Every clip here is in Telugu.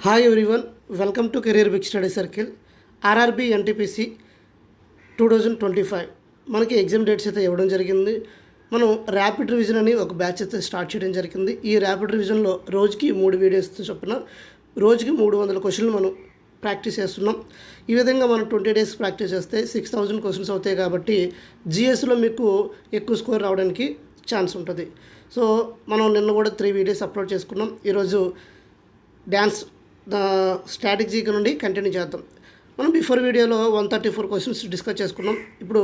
Hi everyone, welcome to career big study circle. RRB NTPC 2025 మనకి ఎగ్జామ్ డేట్స్ అయితే ఇవ్వడం జరిగింది. మనం ర్యాపిడ్ రివిజన్ అని ఒక బ్యాచ్ అయితే స్టార్ట్ చేయడం జరిగింది. ఈ ర్యాపిడ్ రివిజన్లో రోజుకి 3 వీడియోస్తో చొప్పున రోజుకి 300 క్వశ్చన్లు మనం ప్రాక్టీస్ చేస్తున్నాం. ఈ విధంగా మనం 20 డేస్ ప్రాక్టీస్ చేస్తే 6000 క్వశ్చన్స్ అవుతాయి కాబట్టి జిఎస్లో మీకు ఎక్కువ స్కోర్ రావడానికి ఛాన్స్ ఉంటుంది. సో మనం నిన్న కూడా 3 వీడియోస్ అప్లోడ్ చేసుకున్నాం. ఈరోజు డ్యాన్స్ స్ట్రాటజీ నుండి కంటిన్యూ చేద్దాం. మనం బిఫోర్ వీడియోలో 134 క్వశ్చన్స్ డిస్కస్ చేసుకున్నాం. ఇప్పుడు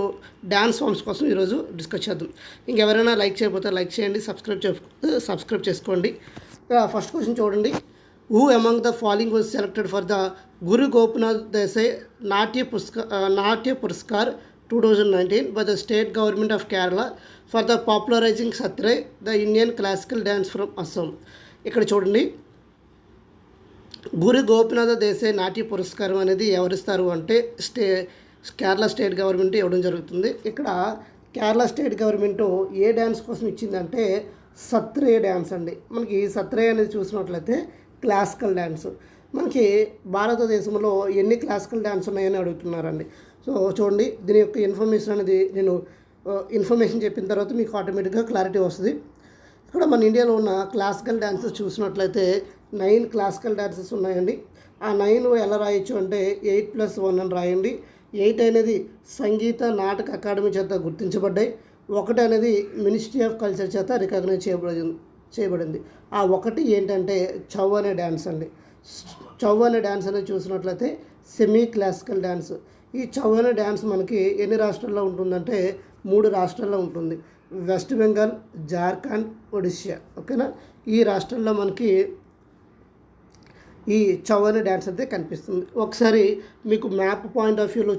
డ్యాన్స్ ఫామ్స్ కోసం ఈరోజు డిస్కస్ చేద్దాం. ఇంకెవరైనా లైక్ చేయకపోతే లైక్ చేయండి, సబ్స్క్రైబ్ చేసుకోండి. ఫస్ట్ క్వశ్చన్ చూడండి. Who among the following was selected for the Guru Gopinath Desai Natya Puraskar 2019 by the state government of Kerala for the popularizing Satre, the Indian classical dance from Assam. ఇక్కడ చూడండి, గురు గోపినాథ దేశాయ్ నాట్య పురస్కారం అనేది ఎవరిస్తారు అంటే కేరళ స్టేట్ గవర్నమెంట్ ఇవ్వడం జరుగుతుంది. ఇక్కడ కేరళ స్టేట్ గవర్నమెంట్ ఏ డ్యాన్స్ కోసం ఇచ్చిందంటే సత్రే డ్యాన్స్ అండి. మనకి సత్రే అనేది చూసినట్లయితే క్లాసికల్ డ్యాన్స్. మనకి భారతదేశంలో ఎన్ని క్లాసికల్ డ్యాన్స్ ఉన్నాయని అడుగుతున్నారండి. సో చూడండి, దీని యొక్క ఇన్ఫర్మేషన్ అనేది నేను ఇన్ఫర్మేషన్ చెప్పిన తర్వాత మీకు ఆటోమేటిక్గా క్లారిటీ వస్తుంది. ఇక్కడ మన ఇండియాలో ఉన్న క్లాసికల్ డ్యాన్సెస్ చూసినట్లయితే 9 క్లాసికల్ డ్యాన్సెస్ ఉన్నాయండి. ఆ 9 ఎలా రాయొచ్చు అంటే 8+1 అని రాయండి. 8 అనేది సంగీత నాటక అకాడమీ చేత గుర్తించబడ్డాయి. 1 అనేది మినిస్ట్రీ ఆఫ్ కల్చర్ చేత రికగ్నైజ్ చేయబడింది. ఆ 1 ఏంటంటే చౌ అనే డ్యాన్స్ అండి. చౌ అనే డ్యాన్స్ అనేది చూసినట్లయితే సెమీ క్లాసికల్ డ్యాన్స్. ఈ చౌ అనే డ్యాన్స్ మనకి ఎన్ని రాష్ట్రాల్లో ఉంటుందంటే 3 రాష్ట్రాల్లో ఉంటుంది. వెస్ట్ బెంగాల్, జార్ఖండ్, ఒడిశా. ఓకేనా, ఈ రాష్ట్రాల్లో మనకి ఈ చౌ అనే డ్యాన్స్ అయితే కనిపిస్తుంది. ఒకసారి మీకు మ్యాప్ పాయింట్ ఆఫ్ వ్యూలో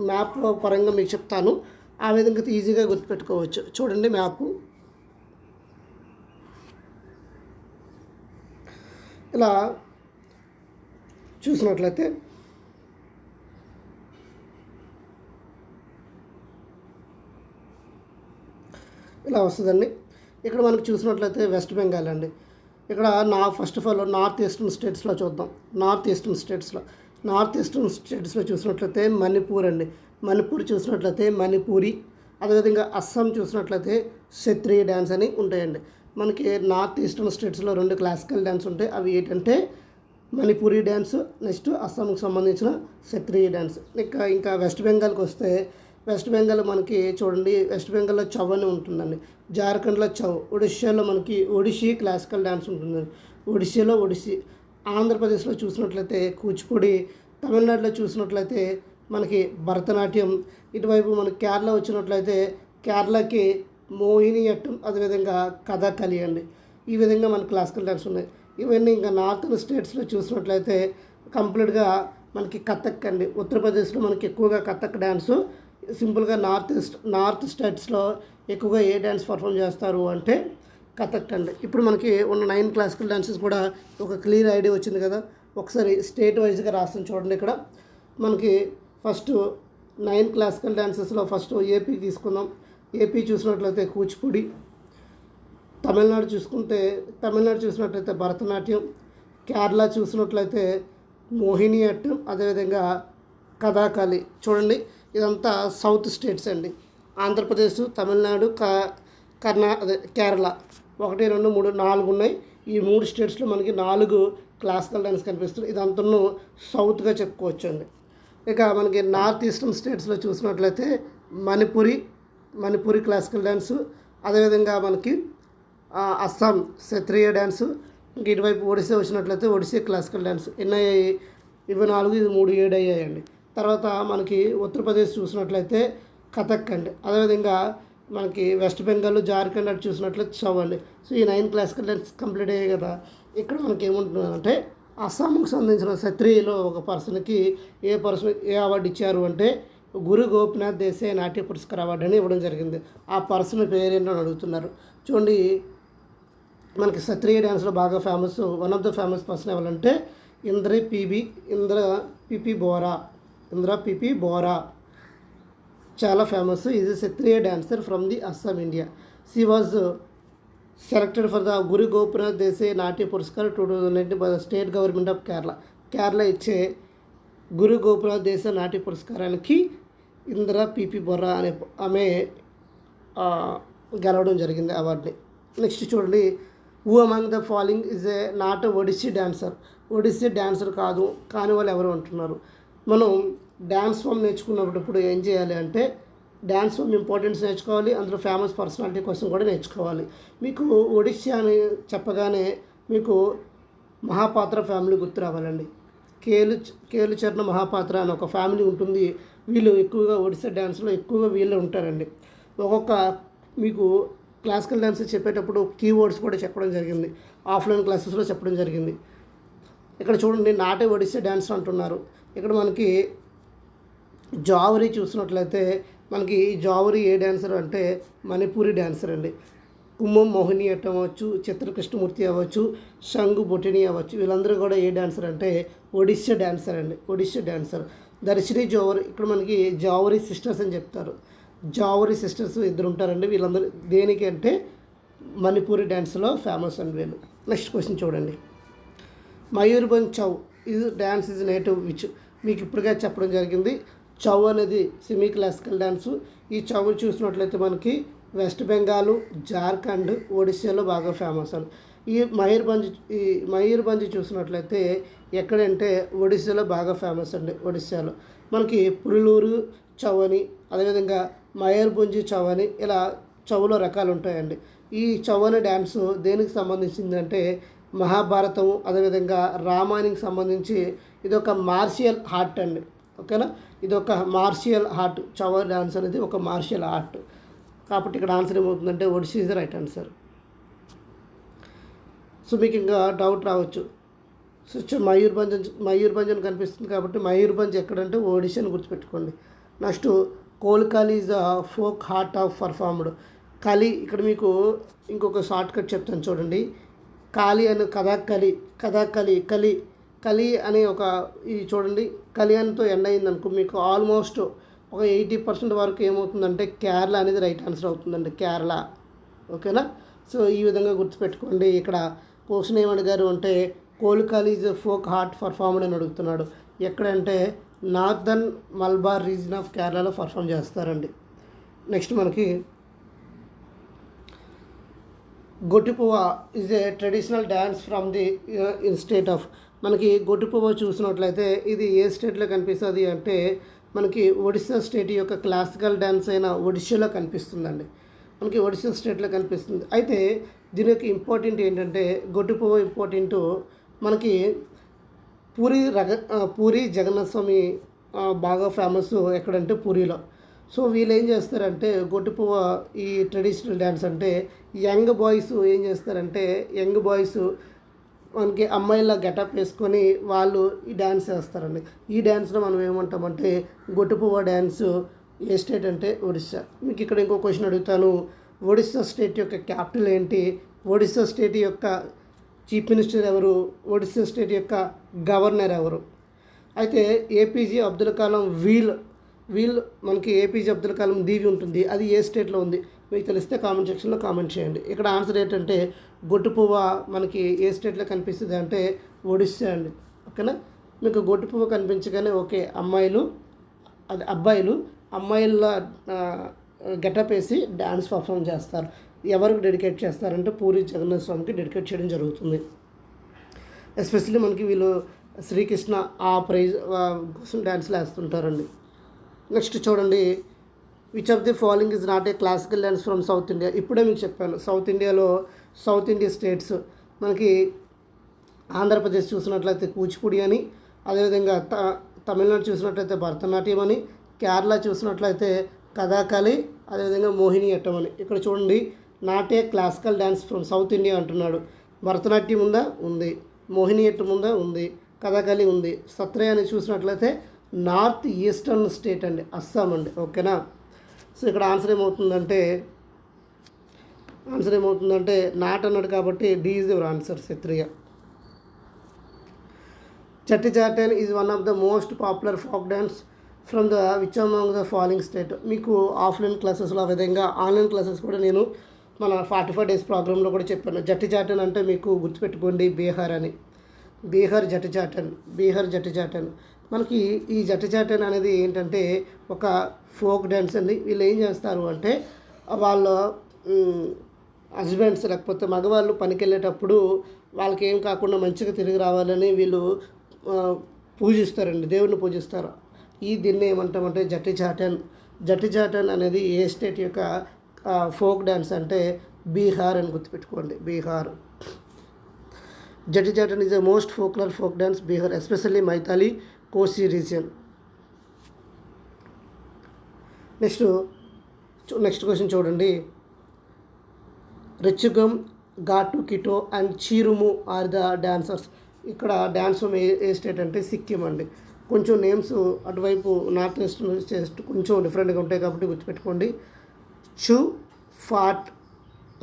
మ్యాప్ పరంగా మీకు చెప్తాను. ఆ విధంగా ఈజీగా గుర్తుపెట్టుకోవచ్చు. చూడండి, మ్యాపు ఇలా చూసినట్లయితే ఇలా వస్తుందండి. ఇక్కడ మనకు చూసినట్లయితే వెస్ట్ బెంగాల్ అండి. ఇక్కడ first of all north eastern స్టేట్స్లో చూద్దాం. నార్త్ ఈస్టర్న్ స్టేట్స్లో చూసినట్లయితే మణిపూర్ అండి. మణిపూర్ చూసినట్లయితే మణిపూరి. అదేవిధంగా అస్సాం చూసినట్లయితే క్షత్రియ డ్యాన్స్ అని ఉంటాయండి. మనకి నార్త్ ఈస్టర్న్ స్టేట్స్లో 2 క్లాసికల్ డ్యాన్స్ ఉంటాయి. అవి ఏంటంటే మణిపూరి డ్యాన్స్, నెక్స్ట్ అస్సాంకి సంబంధించిన క్షత్రియ డ్యాన్స్. ఇంకా వెస్ట్ బెంగాల్కి వస్తే వెస్ట్ బెంగాల్ మనకి చూడండి, వెస్ట్ బెంగాల్లో చౌ అని ఉంటుందండి. జార్ఖండ్లో చౌ. ఒడిశాలో మనకి ఒడిషీ క్లాసికల్ డ్యాన్స్ ఉంటుందండి. ఒడిశాలో ఒడిషీ. ఆంధ్రప్రదేశ్లో చూసినట్లయితే కూచిపూడి. తమిళనాడులో చూసినట్లయితే మనకి భరతనాట్యం. ఇటువైపు మనకి కేరళ వచ్చినట్లయితే కేరళకి మోహినియట్టం, అదేవిధంగా కథకళి అండి. ఈ విధంగా మనకి క్లాసికల్ డ్యాన్స్ ఉన్నాయి. ఇవన్నీ ఇంకా నార్థన్ స్టేట్స్లో చూసినట్లయితే కంప్లీట్గా మనకి కథక్ అండి. ఉత్తరప్రదేశ్లో మనకి ఎక్కువగా కథక్ డ్యాన్సు. సింపుల్గా నార్త్ స్టేట్స్లో ఎక్కువగా ఏ డ్యాన్స్ పర్ఫామ్ చేస్తారు అంటే కథక్ అండి. ఇప్పుడు మనకి ఉన్న 9 క్లాసికల్ డ్యాన్సెస్ కూడా ఒక క్లియర్ ఐడియా వచ్చింది కదా. ఒకసారి స్టేట్ వైజ్గా రాస్తాం చూడండి. ఇక్కడ మనకి ఫస్ట్ 9 క్లాసికల్ డ్యాన్సెస్లో ఫస్ట్ ఏపీ తీసుకుందాం. ఏపీ చూసినట్లయితే కూచిపూడి. తమిళనాడు చూసినట్లయితే భరతనాట్యం. కేరళ చూసినట్లయితే మోహినియట్టం, అదేవిధంగా కథాకళి. చూడండి, ఇదంతా సౌత్ స్టేట్స్ అండి. ఆంధ్రప్రదేశ్, తమిళనాడు, కేరళ 1, 2, 3, 4 ఉన్నాయి. ఈ 3 స్టేట్స్లో మనకి 4 క్లాసికల్ డ్యాన్స్ కనిపిస్తుంది. ఇదంతా సౌత్గా చెప్పుకోవచ్చు అండి. ఇక మనకి నార్త్ ఈస్టర్న్ స్టేట్స్లో చూసినట్లయితే మణిపూరి క్లాసికల్ డ్యాన్సు. అదేవిధంగా మనకి అస్సాం క్షత్రియ డ్యాన్సు. ఇంక ఇటువైపు ఒడిశా వచ్చినట్లయితే ఒడిశా క్లాసికల్ డ్యాన్స్. ఎన్ని అయ్యాయి? ఇవి 4, ఇది 3, 7 అయ్యాయండి. తర్వాత మనకి ఉత్తరప్రదేశ్ చూసినట్లయితే కథక్ అండి. అదేవిధంగా మనకి వెస్ట్ బెంగాల్, జార్ఖండ్ అటు చూసినట్లయితే చౌ అండి. సో ఈ 9 క్లాసికల్ డ్యాన్స్ కంప్లీట్ అయ్యాయి కదా. ఇక్కడ మనకి ఏముంటుందంటే అస్సాంకి సంబంధించిన క్షత్రియలో ఒక పర్సన్కి ఏ అవార్డు ఇచ్చారు అంటే గురు గోపినాథ్ దేశాయ్ నాట్య పురస్కార్ అవార్డు అని ఇవ్వడం జరిగింది. ఆ పర్సన్ పేరేంటో అని అడుగుతున్నారు. చూడండి, మనకి క్షత్రియ డ్యాన్స్లో బాగా famous, one of the famous person ఎవరంటే ఇంద్ర పిపి బోరా చాలా famous. Is a Sattriya dancer from the Assam, India. She was selected for the Guru Gopinath Desai Natya Puraskar 2019 by the state government of Kerala. Kerala ఇచ్చే గురు గోపీనాథ్ దేశాయ్ నాట్య పురస్కారానికి ఇందిరా పిపి బొర్రా అనే ఆమె గెలవడం జరిగింది అవార్డుని. నెక్స్ట్ చూడండి, who among the following is a not Odissi dancer. Odissi dancer కాదు కానీ వాళ్ళు ఎవరు అంటున్నారు. మనం డ్యాన్స్ ఫామ్ నేర్చుకున్నప్పుడు ఏం చేయాలి అంటే డ్యాన్స్ ఫామ్ ఇంపార్టెన్స్ నేర్చుకోవాలి, అందులో ఫేమస్ పర్సనాలిటీ కోసం కూడా నేర్చుకోవాలి. మీకు ఒడిస్సీ అని చెప్పగానే మీకు మహాపాత్ర ఫ్యామిలీ గుర్తు రావాలండి. కేలుచరణ మహాపాత్ర అని ఒక ఫ్యామిలీ ఉంటుంది. వీళ్ళు ఎక్కువగా ఒడిస్సీ డ్యాన్స్లో ఎక్కువగా వీళ్ళు ఉంటారండి. ఒక్కొక్క మీకు క్లాసికల్ డ్యాన్స్ చెప్పేటప్పుడు కీవర్డ్స్ కూడా చెప్పడం జరిగింది, ఆఫ్లైన్ క్లాసెస్లో చెప్పడం జరిగింది. ఇక్కడ చూడండి, నాటే ఒడిస్సీ డ్యాన్స్ అంటున్నారు. ఇక్కడ మనకి జావరి చూసినట్లయితే మనకి జావరి ఏ డ్యాన్సర్ అంటే మణిపూరి డ్యాన్సర్ అండి. కుమ్మం మోహిని అట్టం అవ్వచ్చు, చిత్రకృష్ణమూర్తి అవ్వచ్చు, షంగు బొటిని అవ్వచ్చు, వీళ్ళందరూ కూడా ఏ డ్యాన్సర్ అంటే ఒడిస్సీ డ్యాన్సర్ అండి. ఒడిస్సీ డ్యాన్సర్ దర్శిని జోవరి. ఇక్కడ మనకి జావరి సిస్టర్స్ అని చెప్తారు. జావరి సిస్టర్స్ ఇద్దరు ఉంటారండి. వీళ్ళందరూ దేనికి అంటే మణిపూరి డ్యాన్స్లో ఫేమస్ అండి వీళ్ళు. నెక్స్ట్ క్వశ్చన్ చూడండి, మయూర్భంజ్ చౌ ఇది డ్యాన్స్ ఇస్ నేటివ్ విచ్. మీకు ఇప్పటికే చెప్పడం జరిగింది. చౌ అనేది సెమీ క్లాసికల్ డ్యాన్సు. ఈ చౌ చూసినట్లయితే వెస్ట్ బెంగాల్, జార్ఖండ్, ఒడిస్సాలో బాగా ఫేమస్ అండి. ఈ మయూర్భంజ్ చూసినట్లయితే ఎక్కడంటే ఒడిస్సాలో బాగా ఫేమస్ అండి. ఒడిస్సాలో మనకి పురులూరు చౌ అని, అదేవిధంగా మయూర్భంజ్ చౌ అని, ఇలా చౌలో రకాలు ఉంటాయండి. ఈ చౌ అనే డ్యాన్సు దేనికి సంబంధించిందంటే మహాభారతం, అదేవిధంగా రామాయణానికి సంబంధించి ఇది ఒక మార్షియల్ ఆర్ట్ అండి. ఓకేనా, ఇది ఒక మార్షియల్ ఆర్ట్. చౌ డ్యాన్స్ అనేది ఒక మార్షియల్ ఆర్ట్. కాబట్టి ఇక్కడ ఆన్సర్ ఏమవుతుందంటే Odissi is the right answer. So మీకు ఇంకా డౌట్ రావచ్చు, సో మయూర్భంజ్ అని కనిపిస్తుంది కాబట్టి మయూర్భంజ్ ఎక్కడంటే ఒడిస్సీ అని గుర్తుపెట్టుకోండి. Next Kolkali is the folk art of performed. Kali ఇక్కడ మీకు ఇంకొక షార్ట్ కట్ చెప్తాను చూడండి. కాలి అని కలి అనే ఒక ఈ చూడండి, కలియాన్తో ఎండ్ అయింది అనుకో మీకు ఆల్మోస్ట్ ఒక 80% వరకు ఏమవుతుందంటే కేరళ అనేది రైట్ ఆన్సర్ అవుతుందండి. కేరళ. ఓకేనా, సో ఈ విధంగా గుర్తుపెట్టుకోండి. ఇక్కడ క్వశ్చన్ ఏమడిగారు అంటే Kolkali is folk art performed అని అడుగుతున్నాడు. ఎక్కడంటే నార్దర్న్ మల్బార్ రీజన్ ఆఫ్ కేరళలో పర్ఫామ్ చేస్తారండి. నెక్స్ట్ మనకి Gotipua is a traditional dance from the in state of. మనకి గొట్టిపువ్వ చూసినట్లయితే ఇది ఏ స్టేట్లో కనిపిస్తుంది అంటే మనకి ఒడిస్సా స్టేట్ యొక్క క్లాసికల్ డ్యాన్స్ అయిన ఒడిస్సాలో కనిపిస్తుందండి. మనకి ఒడిస్సా స్టేట్లో కనిపిస్తుంది. అయితే దీని యొక్క ఇంపార్టెంట్ ఏంటంటే గొట్టిపువ్వ ఇంపార్టెంట్ మనకి పూరి జగన్నాథ స్వామి బాగా ఫేమస్ ఎక్కడంటే పూరిలో. సో వీళ్ళు ఏం చేస్తారంటే గొట్టిపువ్వ ఈ ట్రెడిషనల్ డ్యాన్స్ అంటే యంగ్ బాయ్స్ ఏం చేస్తారంటే మనకి అమ్మాయిలా గెటప్ వేసుకొని వాళ్ళు ఈ డ్యాన్స్ చేస్తారండి. ఈ డ్యాన్స్లో మనం ఏమంటామంటే గొట్టిపువ్వ డ్యాన్స్. ఏ స్టేట్ అంటే ఒడిస్సా. మీకు ఇక్కడ ఇంకో క్వశ్చన్ అడుగుతాను, ఒడిస్సా స్టేట్ యొక్క క్యాపిటల్ ఏంటి, ఒడిస్సా స్టేట్ యొక్క చీఫ్ మినిస్టర్ ఎవరు, ఒడిస్సా స్టేట్ యొక్క గవర్నర్ ఎవరు. అయితే ఏపీజే అబ్దుల్ కలాం వీల్ మనకి ఏపీజే అబ్దుల్ కలాం దీవి ఉంటుంది, అది ఏ స్టేట్లో ఉంది మీకు తెలిస్తే కామెంట్ సెక్షన్లో కామెంట్ చేయండి. ఇక్కడ ఆన్సర్ ఏంటంటే గొట్టిపువ్వ మనకి ఏ స్టేట్లో కనిపిస్తుంది అంటే ఒడిస్సా అండి. ఓకేనా, మీకు గొట్టిపువ్వ కనిపించగానే ఓకే అబ్బాయిలు అమ్మాయిల గెటప్ వేసి డ్యాన్స్ పర్ఫామ్ చేస్తారు. ఎవరికి డెడికేట్ చేస్తారంటే పూరి జగన్నాథ స్వామికి డెడికేట్ చేయడం జరుగుతుంది. ఎస్పెషల్లీ మనకి వీళ్ళు శ్రీకృష్ణ ఆ ప్రైజ్ కోసం డ్యాన్స్లు వేస్తుంటారండి. నెక్స్ట్ చూడండి, which of the following is not a classical dance from south India. ఇప్పుడే మీకు చెప్పాను సౌత్ ఇండియా స్టేట్స్ మనకి ఆంధ్రప్రదేశ్ చూసినట్లయితే కూచిపూడి అని, అదేవిధంగా తమిళనాడు చూసినట్లయితే భరతనాట్యం అని, కేరళ చూసినట్లయితే కథాకళి, అదేవిధంగా మోహిని అట్టం అని. ఇక్కడ చూడండి, not a classical dance from south India అంటున్నాడు. భరతనాట్యం ఉందా, ఉంది. మోహిని అట్టం ఉందా, ఉంది. కథాకళి ఉంది. సత్రయ అని చూసినట్లయితే నార్త్ ఈస్టర్న్ స్టేట్ అండి, అస్సాం అండి. ఓకేనా, సో ఇక్కడ ఆన్సర్ ఏమవుతుందంటే నాట్ అన్నాడు కాబట్టి D is your answer, Sattriya. Chattichatan is one of the most popular folk dance from the which among the following state. మీకు ఆఫ్లైన్ క్లాసెస్లో ఆ విధంగా ఆన్లైన్ క్లాసెస్ కూడా నేను మన 45 డేస్ ప్రోగ్రాంలో కూడా చెప్పాను. జట్టి చాటన్ అంటే మీకు గుర్తుపెట్టుకోండి బీహార్ అని. బీహార్ జట్టి చాటన్, బీహార్ జట్టి చాటన్. మనకి ఈ జట్టి చాటన్ అనేది ఏంటంటే ఒక ఫోక్ డ్యాన్స్ అండి. వీళ్ళు ఏం చేస్తారు అంటే వాళ్ళ హస్బెండ్స్ లేకపోతే మగవాళ్ళు పనికి వెళ్ళేటప్పుడు వాళ్ళకి ఏం కాకుండా మంచిగా తిరిగి రావాలని వీళ్ళు పూజిస్తారండి, దేవుడిని పూజిస్తారు. దీన్ని ఏమంటామంటే జట్టి చాటన్. జట్టి చాటన్ అనేది ఏ స్టేట్ యొక్క ఫోక్ డ్యాన్స్ అంటే బీహార్ అని గుర్తుపెట్టుకోండి, Bihar. Jatti Chatan is the most popular folk dance Bihar, especially Mithila Kosi region. Next question చూడండి. రిచుగమ్, ఘాటు, కిటో అండ్ చీరుము ఆర్ ద డాన్సర్స్. ఇక్కడ డ్యాన్స్ ఏ స్టేట్ అంటే సిక్కిం అండి. కొంచెం నేమ్స్ అటువైపు నార్త్ వెస్ట్ కొంచెం డిఫరెంట్గా ఉంటాయి కాబట్టి గుర్తుపెట్టుకోండి. చు, ఫాట్,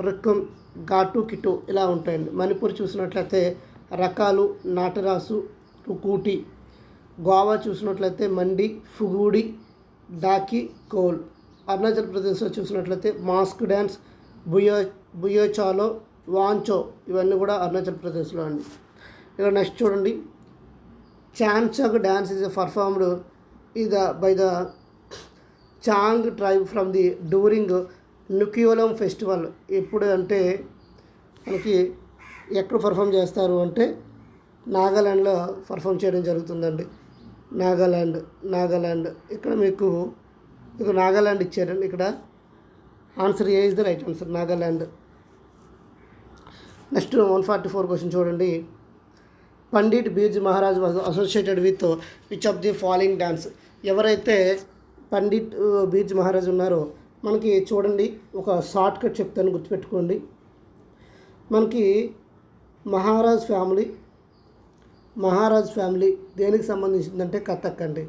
రిక్కమ్, ఘాటు, కిటో ఇలా ఉంటాయండి. మణిపూర్ చూసినట్లయితే రకాలు, నాటరాసు, రుకూటి. గోవా చూసినట్లయితే మండి, ఫుగూడి, డాకి, కోల్. అరుణాచల్ ప్రదేశ్లో చూసినట్లయితే మాస్క్ డ్యాన్స్, బుయోచాలో, వాంచో. ఇవన్నీ కూడా అరుణాచల్ ప్రదేశ్లో అండి. ఇక్కడ నెక్స్ట్ చూడండి. చాంచక్ dance is performed by the Chang tribe from the during నుకియోలం ఫెస్టివల్. ఎప్పుడు అంటే మనకి ఎక్కడ పర్ఫామ్ చేస్తారు అంటే నాగాల్యాండ్లో పర్ఫామ్ చేయడం జరుగుతుందండి. నాగాల్యాండ్. ఇక్కడ మీకు నాగాల్యాండ్ ఇచ్చారండి. ఇక్కడ answer A is the right answer, Nagaland. Next 144 question చూడండి. Pandit Birju Maharaj was associated with which of the following dance. ఎవరైతే పండిట్ బిర్జు మహారాజ్ ఉన్నారో మనకి చూడండి ఒక షార్ట్ కట్ చెప్తాను, గుర్తుపెట్టుకోండి. మనకి మహారాజ్ ఫ్యామిలీ దేనికి సంబంధించిందంటే కథక్ అండి.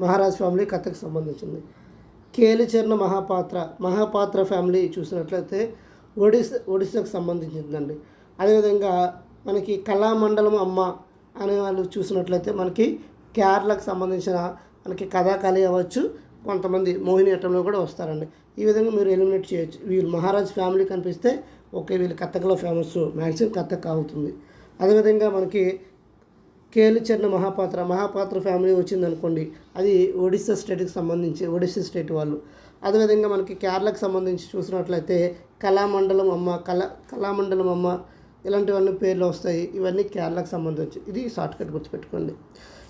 మహారాజ్ ఫ్యామిలీ కథక్ సంబంధించింది. కేలిచరణ మహాపాత్ర ఫ్యామిలీ చూసినట్లయితే ఒడిస్సాకు సంబంధించిందండి. అదేవిధంగా మనకి కళామండలం అమ్మ అనే వాళ్ళు చూసినట్లయితే మనకి కేరళకు సంబంధించిన మనకి కథాకళి అవ్వచ్చు, కొంతమంది మోహినియాట్టంలో కూడా వస్తారండి. ఈ విధంగా మీరు ఎలిమినేట్ చేయొచ్చు. వీళ్ళు మహారాజ్ ఫ్యామిలీ కనిపిస్తే ఓకే వీళ్ళు కథక్లో ఫేమస్, మ్యాక్సిమం కథక్ అవుతుంది. అదేవిధంగా మనకి కేలిచరణ మహాపాత్ర ఫ్యామిలీ వచ్చిందనుకోండి, అది ఒడిస్సా స్టేట్కి సంబంధించి ఒడిస్సా స్టేట్ వాళ్ళు. అదేవిధంగా మనకి కేరళకు సంబంధించి చూసినట్లయితే కళామండలం అమ్మ ఇలాంటివన్నీ పేర్లు వస్తాయి. ఇవన్నీ కేరళకు సంబంధించి. ఇది షార్ట్కట్ గుర్తుపెట్టుకోండి.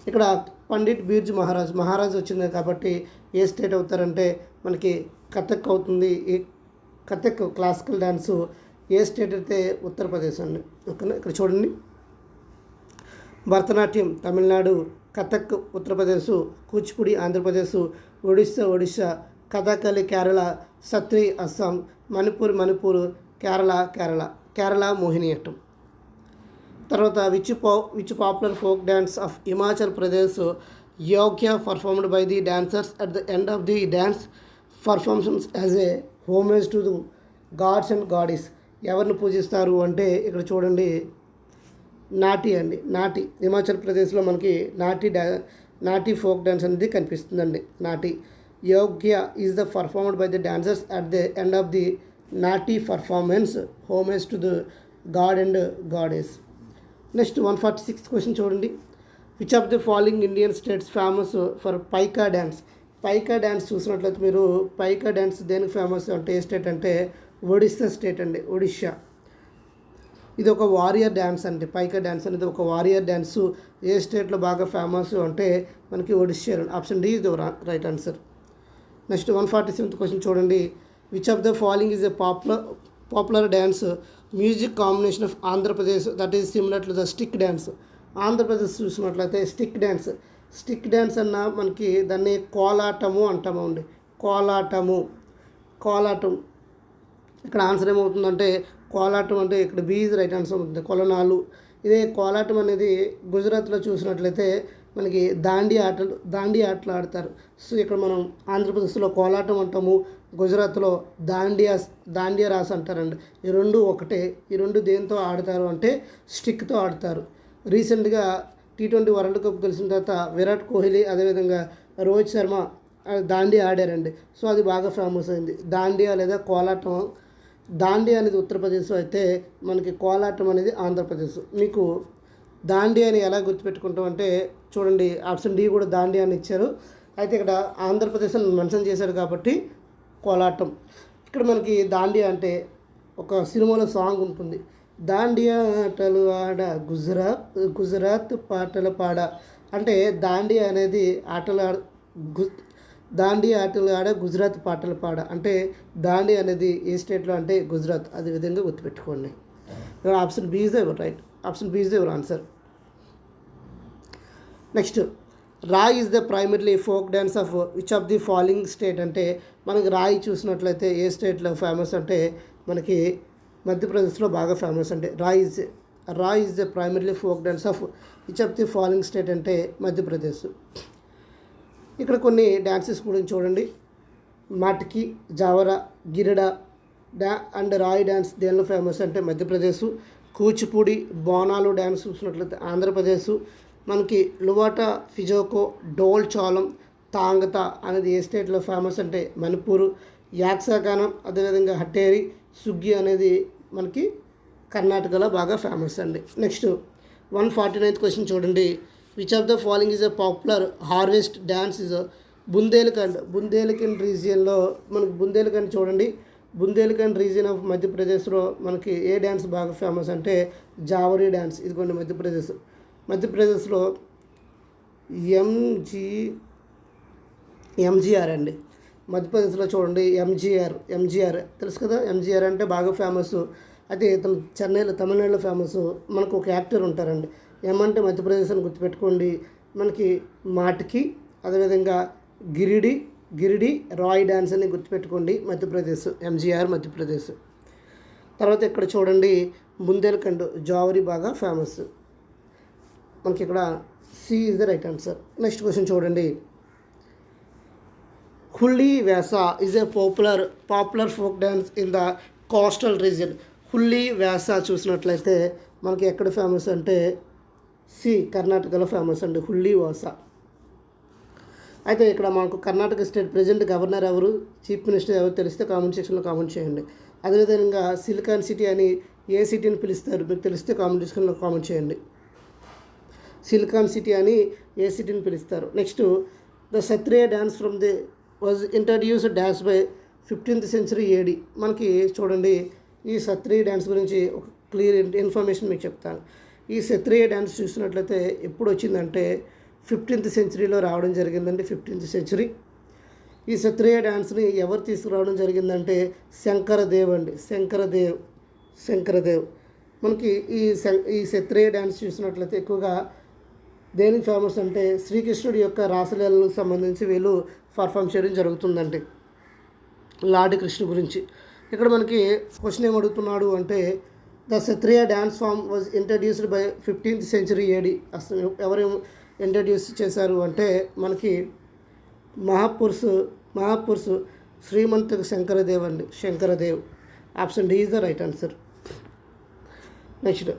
ఇక్కడ పండిట్ బిర్జు మహారాజ్ వచ్చింది కాబట్టి ఏ స్టేట్ అవుతారంటే మనకి కథక్ అవుతుంది. ఈ కథక్ క్లాసికల్ డ్యాన్సు ఏ స్టేట్ అయితే ఉత్తరప్రదేశ్ అండి. ఓకేనా. ఇక్కడ చూడండి. భరతనాట్యం తమిళనాడు, కథక్ ఉత్తరప్రదేశ్, కూచిపూడి ఆంధ్రప్రదేశ్, ఒడిస్సా, కథాకళి కేరళ, సత్రి అస్సాం, మణిపూర్, కేరళ మోహినియాట్టం. తర్వాత which popular folk dance of Himachal Pradesh యోగ్య performed by the dancers at the end of the dance performance as a homage to the gods and goddess. ఎవరిని పూజిస్తారు అంటే ఇక్కడ చూడండి నాటి అండి. హిమాచల్ ప్రదేశ్లో మనకి నాటి ఫోక్ డ్యాన్స్ అనేది కనిపిస్తుందండి. నాటి యోగ్య is the performed by the dancers at the end of the Nati performance homage to the god and goddess. Next 146 question చూడండి. Which of the following Indian states famous for Paika dance చూసినట్లయితే మీరు పైకా డ్యాన్స్ దేనికి ఫేమస్ అంటే ఏ స్టేట్ అంటే ఒడిస్సా స్టేట్ అండి. ఒడిస్సా ఇది ఒక వారియర్ డ్యాన్స్ అండి. పైకా డ్యాన్స్ అనేది ఒక వారియర్ డ్యాన్సు. ఏ స్టేట్లో బాగా ఫేమస్ అంటే మనకి Odisha. Option D is the right answer. Next 147th question చూడండి. Which of the following is a popular dance music combination of Andhra Pradesh that is similar to the stick dance. Andhra Pradesh చూసినట్లయితే స్టిక్ డ్యాన్స్ అన్న మనకి దాన్ని కోలాటము అంటామండి. కోలాటం ఇక్కడ ఆన్సర్ ఏమవుతుందంటే కోలాటం అంటే ఇక్కడ బి ఈజ్ రైట్ ఆన్సర్ అవుతుంది. కొలనాలు. ఇదే కోలాటం అనేది గుజరాత్లో చూసినట్లయితే మనకి దాండియా ఆటలు ఆడతారు. సో ఇక్కడ మనం ఆంధ్రప్రదేశ్లో కోలాటం అంటాము, గుజరాత్లో దాండియా రాస్ అంటారండి. ఈ రెండు ఒకటే. ఈ రెండు దేంతో ఆడతారు అంటే స్టిక్తో ఆడతారు. రీసెంట్గా T20 వరల్డ్ కప్ గెలిచిన తర్వాత విరాట్ కోహ్లీ అదేవిధంగా రోహిత్ శర్మ దాండియా ఆడారండి. సో అది బాగా ఫేమస్ అయింది. దాండియా లేదా కోలాటం దాండి అనేది ఉత్తరప్రదేశ్ అయితే మనకి కోలాటం అనేది ఆంధ్రప్రదేశ్. మీకు దాండి అని ఎలా గుర్తుపెట్టుకుంటాం అంటే చూడండి, ఆప్షన్ డి కూడా దాండి అని ఇచ్చారు. అయితే ఇక్కడ ఆంధ్రప్రదేశ్ అని మెన్షన్ చేశారు కాబట్టి కోలాటం. ఇక్కడ మనకి దాండి అంటే ఒక సినిమాలో సాంగ్ ఉంటుంది, దాండియా ఆటలు ఆడ గుజరాత్ పాటలు పాడ. అంటే దాండియా అనేది దాండి ఆటలు ఆడ గుజరాత్ పాటలు పాడ. అంటే దాండి అనేది ఏ స్టేట్లో అంటే గుజరాత్. అదే విధంగా గుర్తుపెట్టుకోండి. Option B is the right, option B is the your answer. Next, Rai is the primarily folk dance of which of the following state. అంటే మనకి రాయ్ చూసినట్లయితే ఏ స్టేట్లో ఫేమస్ అంటే మనకి మధ్యప్రదేశ్లో బాగా ఫేమస్. అంటే Rai is the primarily folk dance of which of the following state అంటే మధ్యప్రదేశ్. ఇక్కడ కొన్ని డ్యాన్సెస్ గురించి చూడండి, మట్కి, జావరా, గిరిడా అండ్ రాయ్ డ్యాన్స్ దేనిలో ఫేమస్ అంటే మధ్యప్రదేశ్. కూచిపూడి, బోనాలు డ్యాన్స్ చూసినట్లయితే ఆంధ్రప్రదేశ్. మనకి లువాటా, ఫిజోకో, డోల్ చాలం, తాంగతా అనేది ఏ స్టేట్లో ఫేమస్ అంటే మణిపూర్. యాక్సాగానం, అదేవిధంగా హట్టేరి, సుగ్గి అనేది మనకి కర్ణాటకలో బాగా ఫేమస్ అండి. నెక్స్ట్ 149th క్వశ్చన్ చూడండి, which of the following is a popular harvest dance is Bundelkhand రీజియన్లో. మనకి బుందేల్ఖండ్ చూడండి, బుందేల్ఖండ్ రీజియన్ ఆఫ్ మధ్యప్రదేశ్లో మనకి ఏ డ్యాన్స్ బాగా ఫేమస్ అంటే జావరీ డ్యాన్స్. ఇదిగోండి మధ్యప్రదేశ్లో ఎంజీఆర్ అండి. మధ్యప్రదేశ్లో చూడండి ఎంజీఆర్ తెలుసు కదా, ఎంజీఆర్ అంటే బాగా ఫేమస్. అయితే ఇతను చెన్నైలో, తమిళనాడులో ఫేమస్. మనకు ఒక యాక్టర్ ఉంటారండి, ఏమంటే మధ్యప్రదేశ్ అని గుర్తుపెట్టుకోండి. మనకి మాట్కి, అదేవిధంగా గిరిడి రాయ్ డ్యాన్స్ అని గుర్తుపెట్టుకోండి. మధ్యప్రదేశ్, ఎంజీఆర్ మధ్యప్రదేశ్. తర్వాత ఇక్కడ చూడండి, బుందేల్ఖండ్ జావరి బాగా ఫేమస్. మనకి ఇక్కడ C is the right answer. Next question చూడండి, Huli Vesha is a popular folk dance in the coastal region. Huli Vesha చూసినట్లయితే మనకి ఎక్కడ ఫేమస్ అంటే సి కర్ణాటకలో ఫేమస్ అండి, హుల్లీ వ్యాసా. అయితే ఇక్కడ మనకు కర్ణాటక స్టేట్ ప్రెజెంట్ గవర్నర్ ఎవరు, చీఫ్ మినిస్టర్ ఎవరు తెలిస్తే కామెంట్ సెక్షన్లో కామెంట్ చేయండి. అదేవిధంగా సిలికాన్ సిటీ అని ఏ సిటీని పిలుస్తారు మీకు తెలిస్తే కామెంట్ సెక్షన్లో కామెంట్ చేయండి. సిలికాన్ సిటీ అని ఏ సిటీని పిలుస్తారు. Next, the Sattriya dance from the was introduced dance by 15th century AD. మనకి చూడండి, ఈ సత్రియ డ్యాన్స్ గురించి ఒక క్లియర్ ఇన్ఫర్మేషన్ మీకు చెప్తాను. ఈ సత్రియ డ్యాన్స్ చూసినట్లయితే ఎప్పుడు వచ్చిందంటే 15th century రావడం జరిగిందండి. 15th century. ఈ సత్రియ డ్యాన్స్ని ఎవరు తీసుకురావడం జరిగిందంటే శంకరదేవ్ అండి, శంకరదేవ్. మనకి ఈ సత్రియ డ్యాన్స్ చూసినట్లయితే ఎక్కువగా దేనికి ఫేమస్ అంటే శ్రీకృష్ణుడి యొక్క రాసలీలకు సంబంధించి వీళ్ళు పర్ఫామ్ చేయడం జరుగుతుందండి, లార్డ్ కృష్ణ గురించి. ఇక్కడ మనకి క్వశ్చన్ ఏమడుగుతున్నాడు అంటే the Sattriya dance form was introduced by 15th century AD. అసలు ఎవరు ఇంట్రడ్యూస్ చేశారు అంటే మనకి మహాపురుషు శ్రీమంత్ శంకరదేవ్ అండి, Sankardev. Option D is the right answer. Next,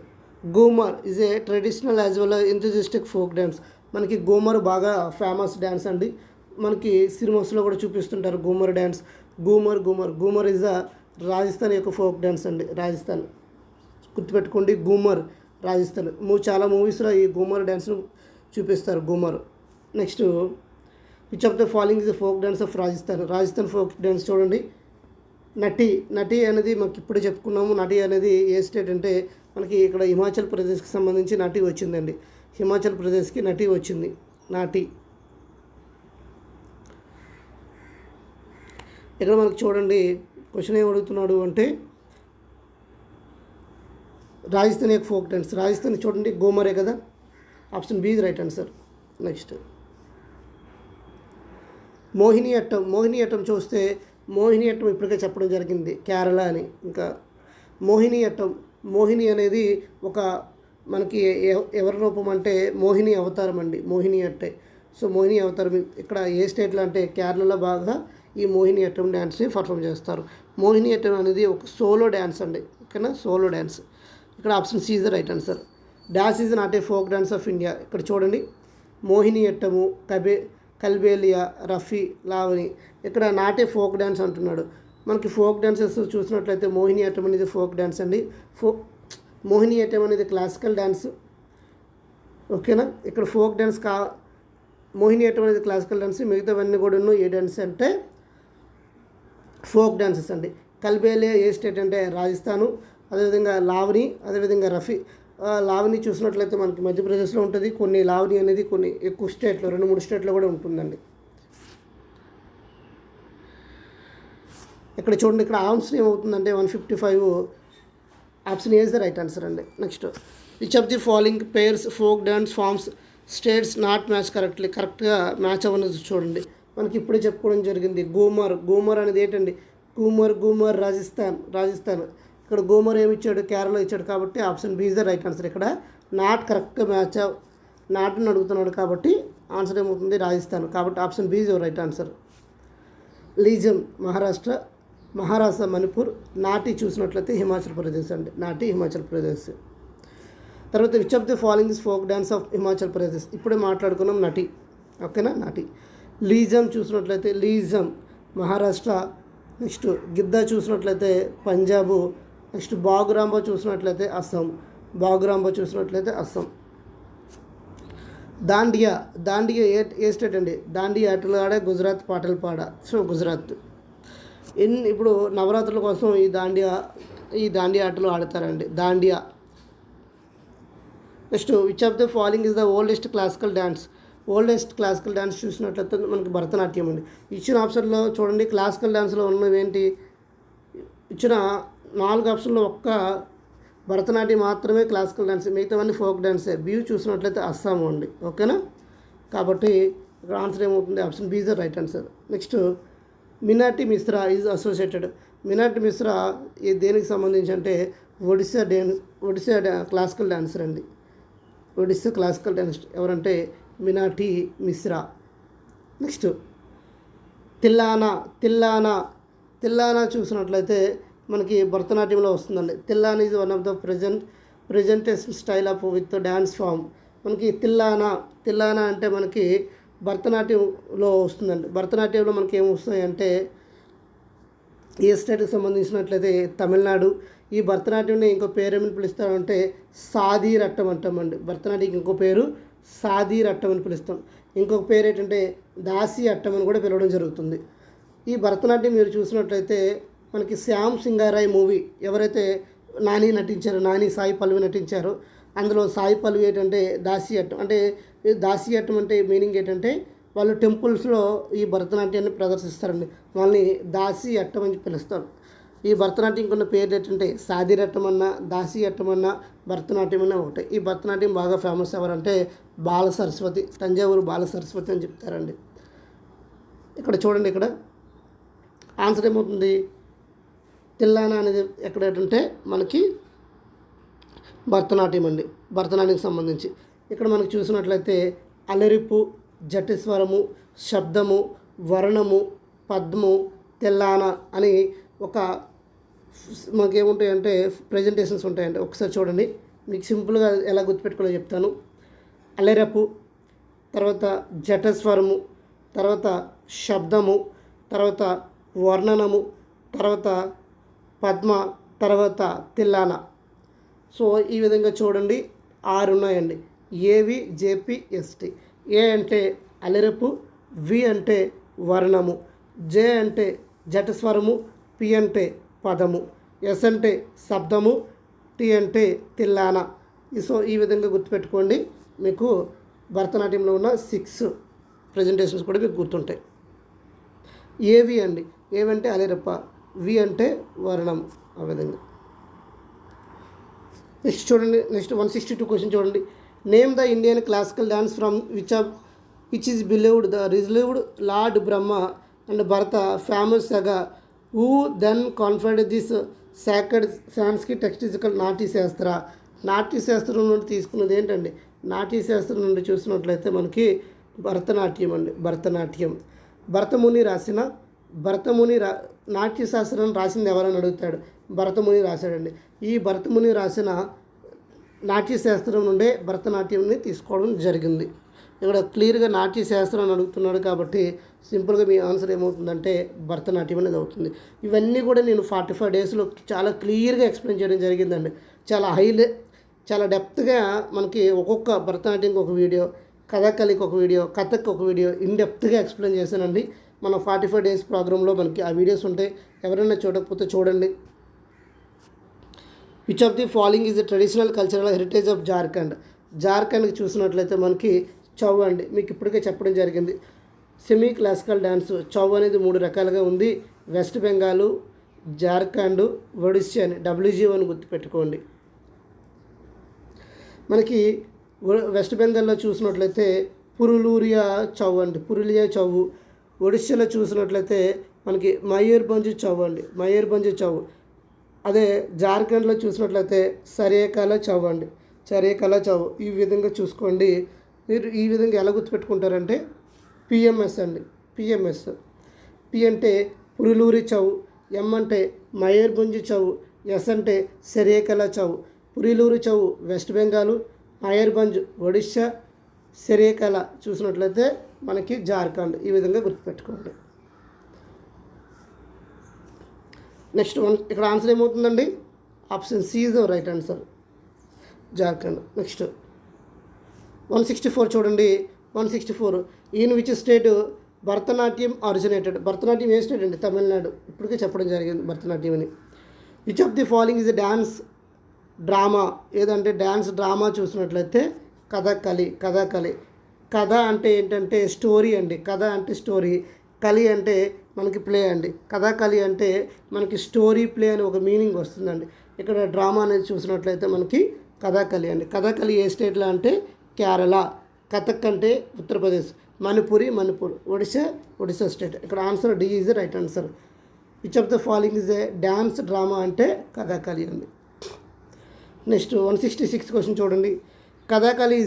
Ghoomar is a traditional as well enthusiastic folk dance. మనకి గూమర్ బాగా ఫేమస్ డ్యాన్స్ అండి. మనకి సినిమాస్లో కూడా చూపిస్తుంటారు Ghoomar dance. Ghoomar is the Rajasthan యొక్క ఫోక్ డ్యాన్స్ అండి, రాజస్థాన్ గుర్తుపెట్టుకోండి. గూమర్ రాజస్థాన్ చాలా మూవీస్లో ఈ గూమర్ డ్యాన్స్ను చూపిస్తారు, Ghoomar. Next, which of the following is the folk dance of Rajasthan folk dance చూడండి. నటి అనేది మనకి ఇప్పుడే చెప్పుకున్నాము. నటి అనేది ఏ స్టేట్ అంటే మనకి ఇక్కడ హిమాచల్ ప్రదేశ్కి సంబంధించి నటి వచ్చిందండి, హిమాచల్ ప్రదేశ్కి నటి వచ్చింది. ఇక్కడ మనకి చూడండి క్వశ్చన్ ఏం అడుగుతున్నాడు అంటే రాజస్థాన్ యొక్క ఫోక్ డ్యాన్స్. రాజస్థాన్ చూడండి గోమరే కదా, option B is right answer. Next, Mohini Attam చూస్తే మోహిని అట్టం ఇప్పటికే చెప్పడం జరిగింది, కేరళ అని. ఇంకా మోహిని అనేది ఒక మనకి ఎవరి రూపం అంటే మోహిని అవతారం అండి, మోహిని అట్టే. సో మోహిని అవతారం ఇక్కడ ఏ స్టేట్లో అంటే కేరళలో బాగా ఈ మోహిని అట్టం డ్యాన్స్ని పర్ఫామ్ చేస్తారు. మోహిని అట్టం అనేది ఒక సోలో డ్యాన్స్ అండి, ఓకేనా, సోలో డ్యాన్స్. ఇక్కడ option C is the right answer. Dance is not a folk dance of India. ఇక్కడ చూడండి, మోహిని అట్టము, కల్బేలియా, రఫీ, లావణి. ఇక్కడ నాటే ఫోక్ డ్యాన్స్ అంటున్నాడు. మనకి ఫోక్ డ్యాన్సెస్ చూసినట్లయితే మోహినియాట్టం అనేది ఫోక్ డ్యాన్స్ అండి. మోహినియాట్టం అనేది క్లాసికల్ డ్యాన్స్. ఓకేనా, ఇక్కడ ఫోక్ డ్యాన్స్ మోహినియాట్టం అనేది క్లాసికల్ డ్యాన్స్, మిగతావన్నీ కూడా ఏ డ్యాన్స్ అంటే ఫోక్ డ్యాన్సెస్ అండి. కల్బేలియా ఏ స్టేట్ అంటే రాజస్థాను. అదేవిధంగా లావణి, అదేవిధంగా లావణి చూసినట్లయితే మనకి మధ్యప్రదేశ్లో ఉంటుంది. కొన్ని లావణి అనేది కొన్ని ఎక్కువ స్టేట్లో 2-3 స్టేట్లో కూడా ఉంటుందండి. ఇక్కడ చూడండి, ఇక్కడ ఆన్సర్ ఏమవుతుందంటే 155. Option A is the right answer అండి. Next, which of the following pairs folk dance forms states not match కరెక్ట్గా మ్యాచ్ అవ్వనది చూడండి. మనకి ఇప్పుడే చెప్పుకోవడం జరిగింది. గూమర్ అనేది ఏంటండి, గూమర్ రాజస్థాన్. ఇక్కడ గూమర్ ఏమి ఇచ్చాడు, కేరళ ఇచ్చాడు. కాబట్టి option B is the right answer. ఇక్కడ నాట్ కరెక్ట్గా మ్యాచ్ నాట్ని అడుగుతున్నాడు కాబట్టి ఆన్సర్ ఏమవుతుంది, రాజస్థాన్. కాబట్టి option B is right answer. Lezim Maharashtra Manipur. Nati చూసినట్లయితే హిమాచల్ ప్రదేశ్ అండి. నాటి హిమాచల్ ప్రదేశ్. తర్వాత which of the following is folk dance of Himachal Pradesh. ఇప్పుడే మాట్లాడుకున్నాం నటి. ఓకేనా, నాటి. లీజం చూసినట్లయితే మహారాష్ట్ర. నెక్స్ట్ గిద్దా చూసినట్లయితే పంజాబు. నెక్స్ట్ బాగురాంబా చూసినట్లయితే అస్సాం. దాండియా ఏ స్టేట్ అండి, దాండియా ఆటలు ఆడే గుజరాత్, పాటలు పాడ. సో గుజరాత్. ఇప్పుడు నవరాత్రుల కోసం ఈ దాండియా ఆటలు ఆడతారండి, Dandiya. Next, which of the following is the oldest classical dance చూసినట్లయితే మనకి భరతనాట్యం అండి. ఇచ్చిన ఆప్షన్లో చూడండి, క్లాసికల్ డ్యాన్స్లో ఉన్నవి ఏంటి, ఇచ్చిన 4 ఆప్షన్లో ఒక్క భరతనాట్యం మాత్రమే క్లాసికల్ డ్యాన్స్, మిగతావన్నీ ఫోక్ డ్యాన్సే. వ్యూ చూసినట్లయితే అస్సాం అండి. ఓకేనా, కాబట్టి ఇక్కడ ఆన్సర్ ఏమవుతుంది, option B is the right answer. Next, Minati Mishra is associated. Minati Mishra దేనికి సంబంధించి అంటే ఒడిస్సా క్లాసికల్ డాన్సర్ అండి. ఒడిస్సా క్లాసికల్ డాన్స్ ఎవరంటే మీనాటి మిశ్రా. నెక్స్ట్, తిల్లానా చూసినట్లయితే మనకి భరతనాట్యంలో వస్తుందండి. Thillana is one of the presentation style of with dance form. మనకి తిల్లానా అంటే మనకి భరతనాట్యంలో వస్తుందండి. భరతనాట్యంలో మనకి ఏమొస్తాయి అంటే ఏ స్టేట్కి సంబంధించినట్లయితే తమిళనాడు. ఈ భరతనాట్యంని ఇంకో పేరు ఏమని పిలుస్తామంటే సాదీ రట్టం అంటామండి. భరతనాట్యం ఇంకో పేరు సాదీ రట్టం అని పిలుస్తాం. ఇంకొక పేరు ఏంటంటే దాసి అట్టం అని కూడా పిలవడం జరుగుతుంది. ఈ భరతనాట్యం మీరు చూసినట్లయితే మనకి శ్యామ్ సింగారాయ్ మూవీ ఎవరైతే నాని సాయి పల్లవి నటించారో అందులో సాయి పల్లవి ఏంటంటే దాసి అట్టం అంటే మీనింగ్ ఏంటంటే వాళ్ళు టెంపుల్స్లో ఈ భరతనాట్యాన్ని ప్రదర్శిస్తారండి. వాళ్ళని దాసి అట్టం అని పిలుస్తారు. ఈ భరతనాట్యం కొన్న పేర్లు ఏంటంటే సాదీ రట్టం అన్నా, దాసి అట్టం అన్నా, భరతనాట్యం అన్నా ఒకటే. ఈ భరతనాట్యం బాగా ఫేమస్ ఎవరంటే తంజావూరు బాల సరస్వతి అని చెప్తారండి. ఇక్కడ చూడండి, ఇక్కడ ఆన్సర్ ఏమవుతుంది, తిల్లానా అనేది ఎక్కడంటే మనకి భరతనాట్యం అండి. భరతనాట్యంకి సంబంధించి ఇక్కడ మనకు చూసినట్లయితే అలరిపు, జటిస్వరము, శబ్దము, వర్ణము, పద్ము, తెల్లాన అని ఒక మనకేముంటాయంటే ప్రజెంటేషన్స్ ఉంటాయండి. ఒకసారి చూడండి, మీకు సింపుల్గా ఎలా గుర్తుపెట్టుకోవాలో చెప్తాను. అలెరపు, తర్వాత జటస్వరము, తర్వాత శబ్దము, తర్వాత వర్ణనము, తర్వాత పద్మ, తర్వాత తిల్లాన. సో ఈ విధంగా చూడండి 6 ఉన్నాయండి. ఏవి జేపీఎస్టీ. ఏ అంటే అలెరపు, వి అంటే వర్ణము, జే అంటే జటస్వరము, పి అంటే పదము, ఎస్ అంటే శబ్దము, టి అంటే తిల్లాన. సో ఈ విధంగా గుర్తుపెట్టుకోండి. మీకు భరతనాట్యంలో ఉన్న 6 ప్రజెంటేషన్స్ కూడా మీకు గుర్తుంటాయి. ఏవి అండి, ఏవంటే అలెరప్ప, వి అంటే వర్ణం. ఆ విధంగా నెక్స్ట్ చూడండి, నెక్స్ట్ 162 క్వశ్చన్ చూడండి. Name the Indian classical dance from which is believed the reserved lord Brahma and Bharata famous saga who then conferred this sacred Sanskrit textical Natyashastra నుండి తీసుకున్నది ఏంటండి, నాట్యశాస్త్రం నుండి చూసినట్లయితే మనకి భరతనాట్యం అండి. భరతముని నాట్యశాస్త్రం రాసింది ఎవరని అడుగుతాడు, భరతముని రాశాడండి. ఈ భరతముని రాసిన నాట్యశాస్త్రం నుండే భరతనాట్యంని తీసుకోవడం జరిగింది. ఇక్కడ క్లియర్గా నాట్య శాస్త్రం అని అడుగుతున్నాడు కాబట్టి సింపుల్గా మీ ఆన్సర్ ఏమవుతుందంటే భరతనాట్యం అనేది అవుతుంది. ఇవన్నీ కూడా నేను 45 డేస్లో చాలా క్లియర్గా ఎక్స్ప్లెయిన్ చేయడం జరిగిందండి. చాలా డెప్త్గా మనకి ఒక్కొక్క భరతనాట్యంకి ఒక వీడియో, కథాకళికి ఒక వీడియో, కథక్ ఒక వీడియో డెప్త్గా ఎక్స్ప్లెయిన్ చేశానండి. మన 45 డేస్ ప్రోగ్రాంలో మనకి ఆ వీడియోస్ ఉంటాయి. ఎవరైనా చూడకపోతే చూడండి. Which of the following is the traditional cultural heritage of Jharkhand? జార్ఖండ్కి చూసినట్లయితే మనకి చౌ అండి. మీకు ఇప్పటికే చెప్పడం జరిగింది. సెమీ క్లాసికల్ డ్యాన్స్ చౌ అనేది 3 రకాలుగా ఉంది. వెస్ట్ బెంగాల్, జార్ఖండ్, ఒడిస్సా అని WG అని గుర్తుపెట్టుకోండి. మనకి వెస్ట్ బెంగాల్లో చూసినట్లయితే పురులియా చౌ అండి, పురులియా చౌ. ఒడిస్సాలో చూసినట్లయితే మనకి మయూర్భంజ్ చౌ అండి, మయూర్భంజ్ చౌ. అదే జార్ఖండ్లో చూసినట్లయితే సరేకాల చౌ అండి, సరేకాల చౌ. ఈ విధంగా చూసుకోండి. మీరు ఈ విధంగా ఎలా గుర్తుపెట్టుకుంటారంటే PMS అండి, PMS. P అంటే పురులూరి చౌ, M అంటే మయూర్భంజ్ చౌ, S అంటే సరేకాల చౌ. పురిలూరు చౌ వెస్ట్ బెంగాల్, మయూర్భంజ్ ఒడిస్సా, సరేకాల చూసినట్లయితే మనకి జార్ఖండ్. ఈ విధంగా గుర్తుపెట్టుకోండి. నెక్స్ట్ వన్ ఇక్కడ ఆన్సర్ ఏమవుతుందండి? Option C is the right answer, Jharkhand. Next 164 చూడండి. 164 ఈయన which state Bharatanatyam originated? Bharatanatyam A state అండి? తమిళనాడు. ఇప్పటికే చెప్పడం జరిగింది భరతనాట్యం అని. Which of the following is dance drama? ఏదంటే డ్యాన్స్ డ్రామా చూసినట్లయితే కథకళి. కథకళి కథ అంటే ఏంటంటే స్టోరీ అండి, కథ అంటే స్టోరీ, కలి అంటే మనకి ప్లే అండి. కథకళి అంటే మనకి స్టోరీ ప్లే అని ఒక మీనింగ్ వస్తుందండి. ఇక్కడ డ్రామా అనేది చూసినట్లయితే మనకి కథకళి అండి. కథకళి ఏ స్టేట్లో అంటే కేరళ, కథక్ అంటే ఉత్తరప్రదేశ్, మణిపూర్, ఒడిశా స్టేట్. ఇక్కడ answer D is right answer. Which of the following is a dance drama అంటే కథకళి అండి. నెక్స్ట్ 166 క్వశ్చన్ చూడండి. Kathakali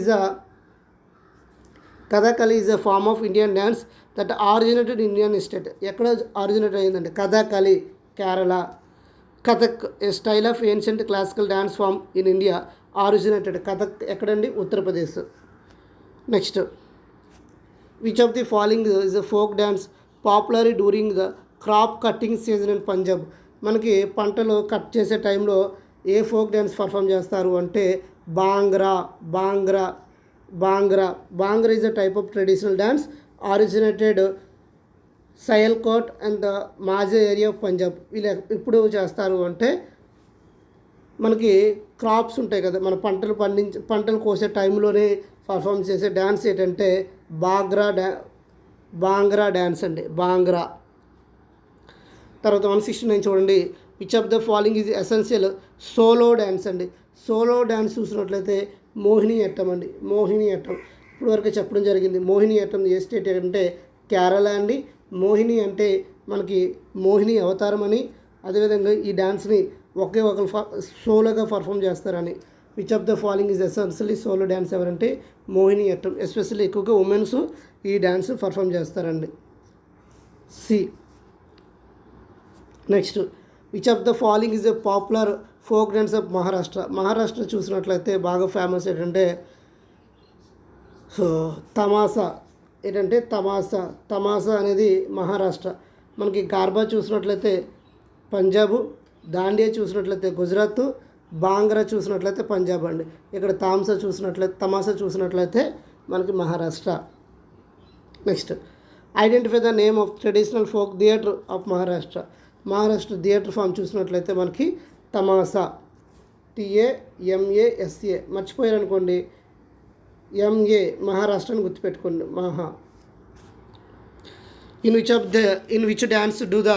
is a form of Indian dance that originated Indian state. ఎక్కడ ఆరిజినేట్ అయ్యిందండి? Kathakali Kerala. Kathak a style of ancient classical dance form in India originated. Kathak ఎక్కడండి? Uttar Pradesh. Next which of the following is a folk dance popular during the crop cutting season in Punjab? మనకి పంటలు కట్ చేసే టైంలో ఏ ఫోక్ డ్యాన్స్ పర్ఫామ్ చేస్తారు అంటే Bhangra. Is a type of traditional dance originated Sialkot and the Majha area of Punjab. వీళ్ళు ఇప్పుడు చేస్తారు అంటే మనకి క్రాప్స్ ఉంటాయి కదా, మన పంటలు కోసే టైంలోనే పర్ఫామ్ చేసే డ్యాన్స్ ఏంటంటే బాంగ్రా డ్యాన్స్ అండి, బాంగ్రా. తర్వాత 169 చూడండి. Which of the following is essential solo dance అండి? సోలో డ్యాన్స్ చూసినట్లయితే మోహిని అట్టం అండి, మోహిని అట్టం. ఇప్పుడు వరకు చెప్పడం జరిగింది. మోహిని అట్టం ఏ స్టేట్ అంటే కేరళ అండి. మోహిని అంటే మనకి మోహిని అవతారం అని, అదేవిధంగా ఈ డ్యాన్స్ని ఒకే ఒకరు సోలోగా పర్ఫామ్ చేస్తారని. Which of the following is essentially solo dance ఎవరంటే మోహిని అట్టం. ఎస్పెషల్లీ ఎక్కువగా ఉమెన్స్ ఈ డ్యాన్స్ పర్ఫామ్ చేస్తారండి. C. Next which of the following is a popular folk dance of Maharashtra చూసినట్లయితే బాగా ఫేమస్ ఏంటంటే తమాసా. ఏంటంటే తమాసా అనేది మహారాష్ట్ర. మనకి గార్బా చూసినట్లయితే పంజాబ్, దాండియా చూసినట్లయితే గుజరాత్, బాంగ్రా చూసినట్లయితే పంజాబ్ అండి. ఇక్కడ తమాసా చూసినట్లయితే మనకి Maharashtra. Next identify the name of traditional folk theatre of Maharashtra theatre form చూసినట్లయితే మనకి తమాసా, TAMASA. మర్చిపోయారనుకోండి MA, మహారాష్ట్ర అని గుర్తుపెట్టుకోండి. In which dance do the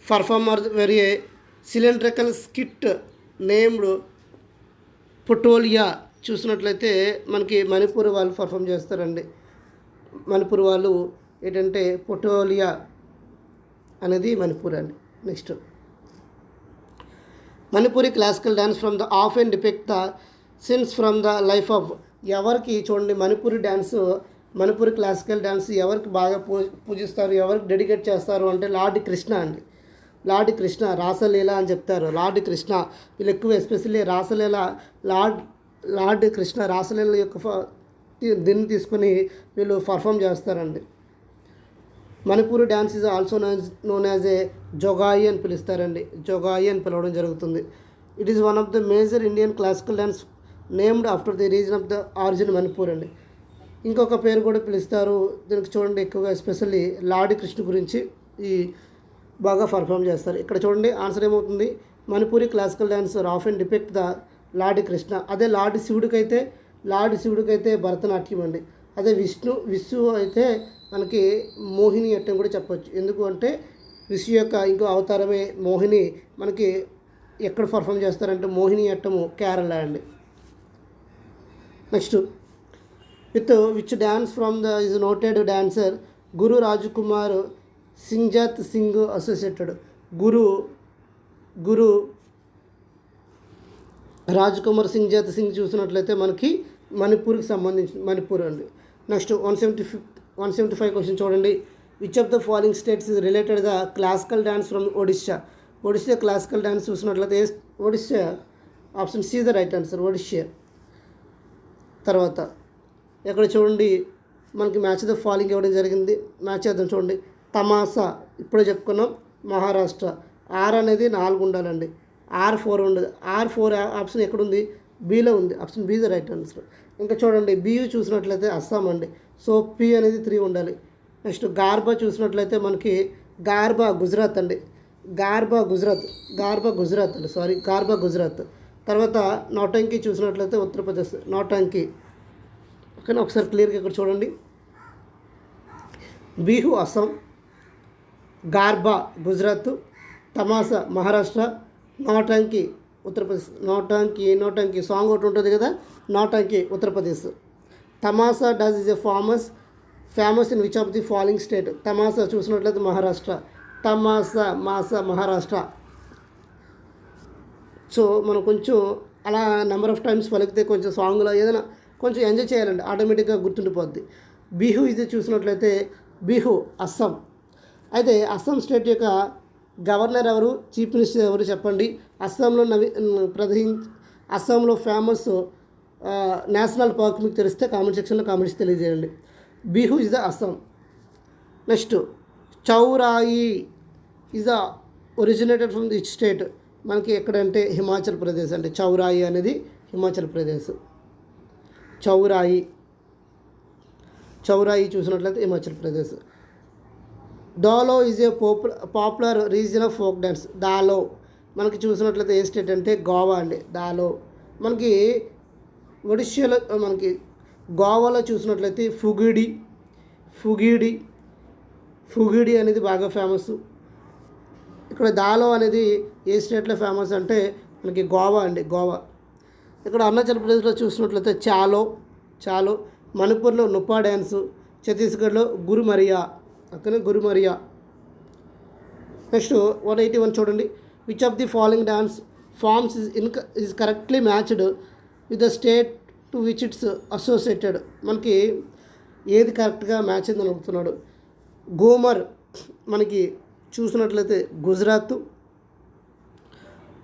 performer very cylindrical skit named Potloi? చూసినట్లయితే మనకి మణిపూర్ వాళ్ళు పర్ఫామ్ చేస్తారండి. మణిపూర్ వాళ్ళు ఏంటంటే పొటోలియా అనేది మణిపూర్ అండి. Next Manipuri classical dance from the of and depict the scenes from the life of. ఎవరికి చూడండి మణిపూరి క్లాసికల్ డ్యాన్స్ ఎవరికి బాగా పూజిస్తారు, ఎవరికి డెడికేట్ చేస్తారు అంటే లార్డ్ కృష్ణ అండి. లార్డ్ కృష్ణ రాసలీల అని చెప్తారు. లార్డ్ కృష్ణ వీళ్ళు ఎక్కువ ఎస్పెషల్లీ రాసలీల లార్డ్ కృష్ణ రాసలీల యొక్క దీన్ని తీసుకొని వీళ్ళు పర్ఫామ్ చేస్తారండి. Manipuri dance is also known as a Jogai అని పిలుస్తారండి. జోగాయి అని పిలవడం జరుగుతుంది. It is one of the major Indian classical dance named after the region of the origin Manipur అండి. ఇంకొక పేరు కూడా పిలుస్తారు దీనికి. చూడండి, ఎక్కువగా ఎస్పెషల్లీ లాడి కృష్ణ గురించి ఈ బాగా పర్ఫామ్ చేస్తారు. ఇక్కడ చూడండి, ఆన్సర్ ఏమవుతుంది, Manipuri classical dancer of and depict the lord Krishna. అదే లాడి శివుడికైతే భరతనాట్యం అండి. అదే విష్ణు అయితే మనకి మోహిని అట్టం కూడా చెప్పొచ్చు. ఎందుకు అంటే విష్ణు యొక్క ఇంకో అవతారమే మోహిని. మనకి ఎక్కడ పర్ఫామ్ చేస్తారంటే మోహిని అట్టము కేరళ అండి. Next, with which dance from the is noted dancer Guru Rajkumar Singhajit Singh associated. Guru Rajkumar Singhajit Singh చూసినట్లయితే మనకి మణిపూర్కి సంబంధించి మణిపూర్ అండి. నెక్స్ట్ 175 క్వశ్చన్ చూడండి. Which of the following states is related the classical dance from Odisha. Odisha classical dance చూసినట్లయితే Odisha option C the right answer, Odisha. తర్వాత ఇక్కడ చూడండి, మనకి మ్యాచ్ ద ఫాలోయింగ్ ఇవ్వడం జరిగింది. మ్యాచ్ చేద్దాం చూడండి. తమాసా ఇప్పుడే చెప్పుకున్నాం, మహారాష్ట్ర. ఆర్ అనేది 4 ఉండాలండి, R4 ఉండదు. R4 ఆప్షన్ ఎక్కడుంది, బీలో ఉంది. Option B the right answer. ఇంకా చూడండి, బీ చూసినట్లయితే అస్సాం అండి. సో పి అనేది 3 ఉండాలి. నెక్స్ట్ గార్బా చూసినట్లయితే మనకి గార్బా గుజరాత్ అండి. గార్బా గుజరాత్. తర్వాత నౌటంకి చూసినట్లయితే ఉత్తరప్రదేశ్. నౌటంకి ఓకేనా. ఒకసారి క్లియర్గా ఇక్కడ చూడండి. బిహు అస్సాం, గార్బా గుజరాత్, తమాసా మహారాష్ట్ర, నౌటంకి ఉత్తరప్రదేశ్. నౌటంకి సాంగ్ ఒకటి ఉంటుంది కదా, Nautanki Uttar Pradesh. Tamasha does is a famous in which of the following state. Tamasha చూసినట్లయితే మహారాష్ట్ర. మహారాష్ట్ర. సో మనం కొంచెం అలా నెంబర్ ఆఫ్ టైమ్స్ పలికితే కొంచెం సాంగ్లో ఏదైనా కొంచెం ఎంజాయ్ చేయాలండి, ఆటోమేటిక్గా గుర్తుండిపోద్ది. బిహు ఇది చూసినట్లయితే బిహు అస్సాం. అయితే అస్సాం స్టేట్ యొక్క గవర్నర్ ఎవరు, చీఫ్ మినిస్టర్ ఎవరు చెప్పండి. అస్సాంలో ఫేమస్ నేషనల్ పార్క్ మీకు తెలిస్తే కామెంట్ సెక్షన్లో కామెంట్స్ తెలియజేయండి. Bihu is the Assam. Next, Chaurai is the originated from the state. మనకి ఎక్కడంటే హిమాచల్ ప్రదేశ్ అండి. చౌరాయి అనేది హిమాచల్ ప్రదేశ్. చౌరాయి చూసినట్లయితే Himachal Pradesh. Dalo is a popular region of folk dance. Dalo మనకి చూసినట్లయితే ఏ స్టేట్ అంటే గోవా అండి. దాలో మనకి ఒడిస్సాలో మనకి గోవాలో చూసినట్లయితే ఫుగిడి అనేది బాగా ఫేమస్. ఇక్కడ దాలో అనేది ఏ స్టేట్లో ఫేమస్ అంటే మనకి గోవా అండి, గోవా. ఇక్కడ అరుణాచల్ ప్రదేశ్లో చూసినట్లయితే చాలో. మణిపూర్లో నుప్పా డ్యాన్సు. ఛత్తీస్గఢ్లో గురుమరియా. నెక్స్ట్ 181 చూడండి. Which of the following dance forms is correctly matched with the state to which it's associated. మనకి ఏది కరెక్ట్గా మ్యాచ్ అయిందని అడుగుతున్నాడు. గోమర్ మనకి చూసినట్లయితే గుజరాత్.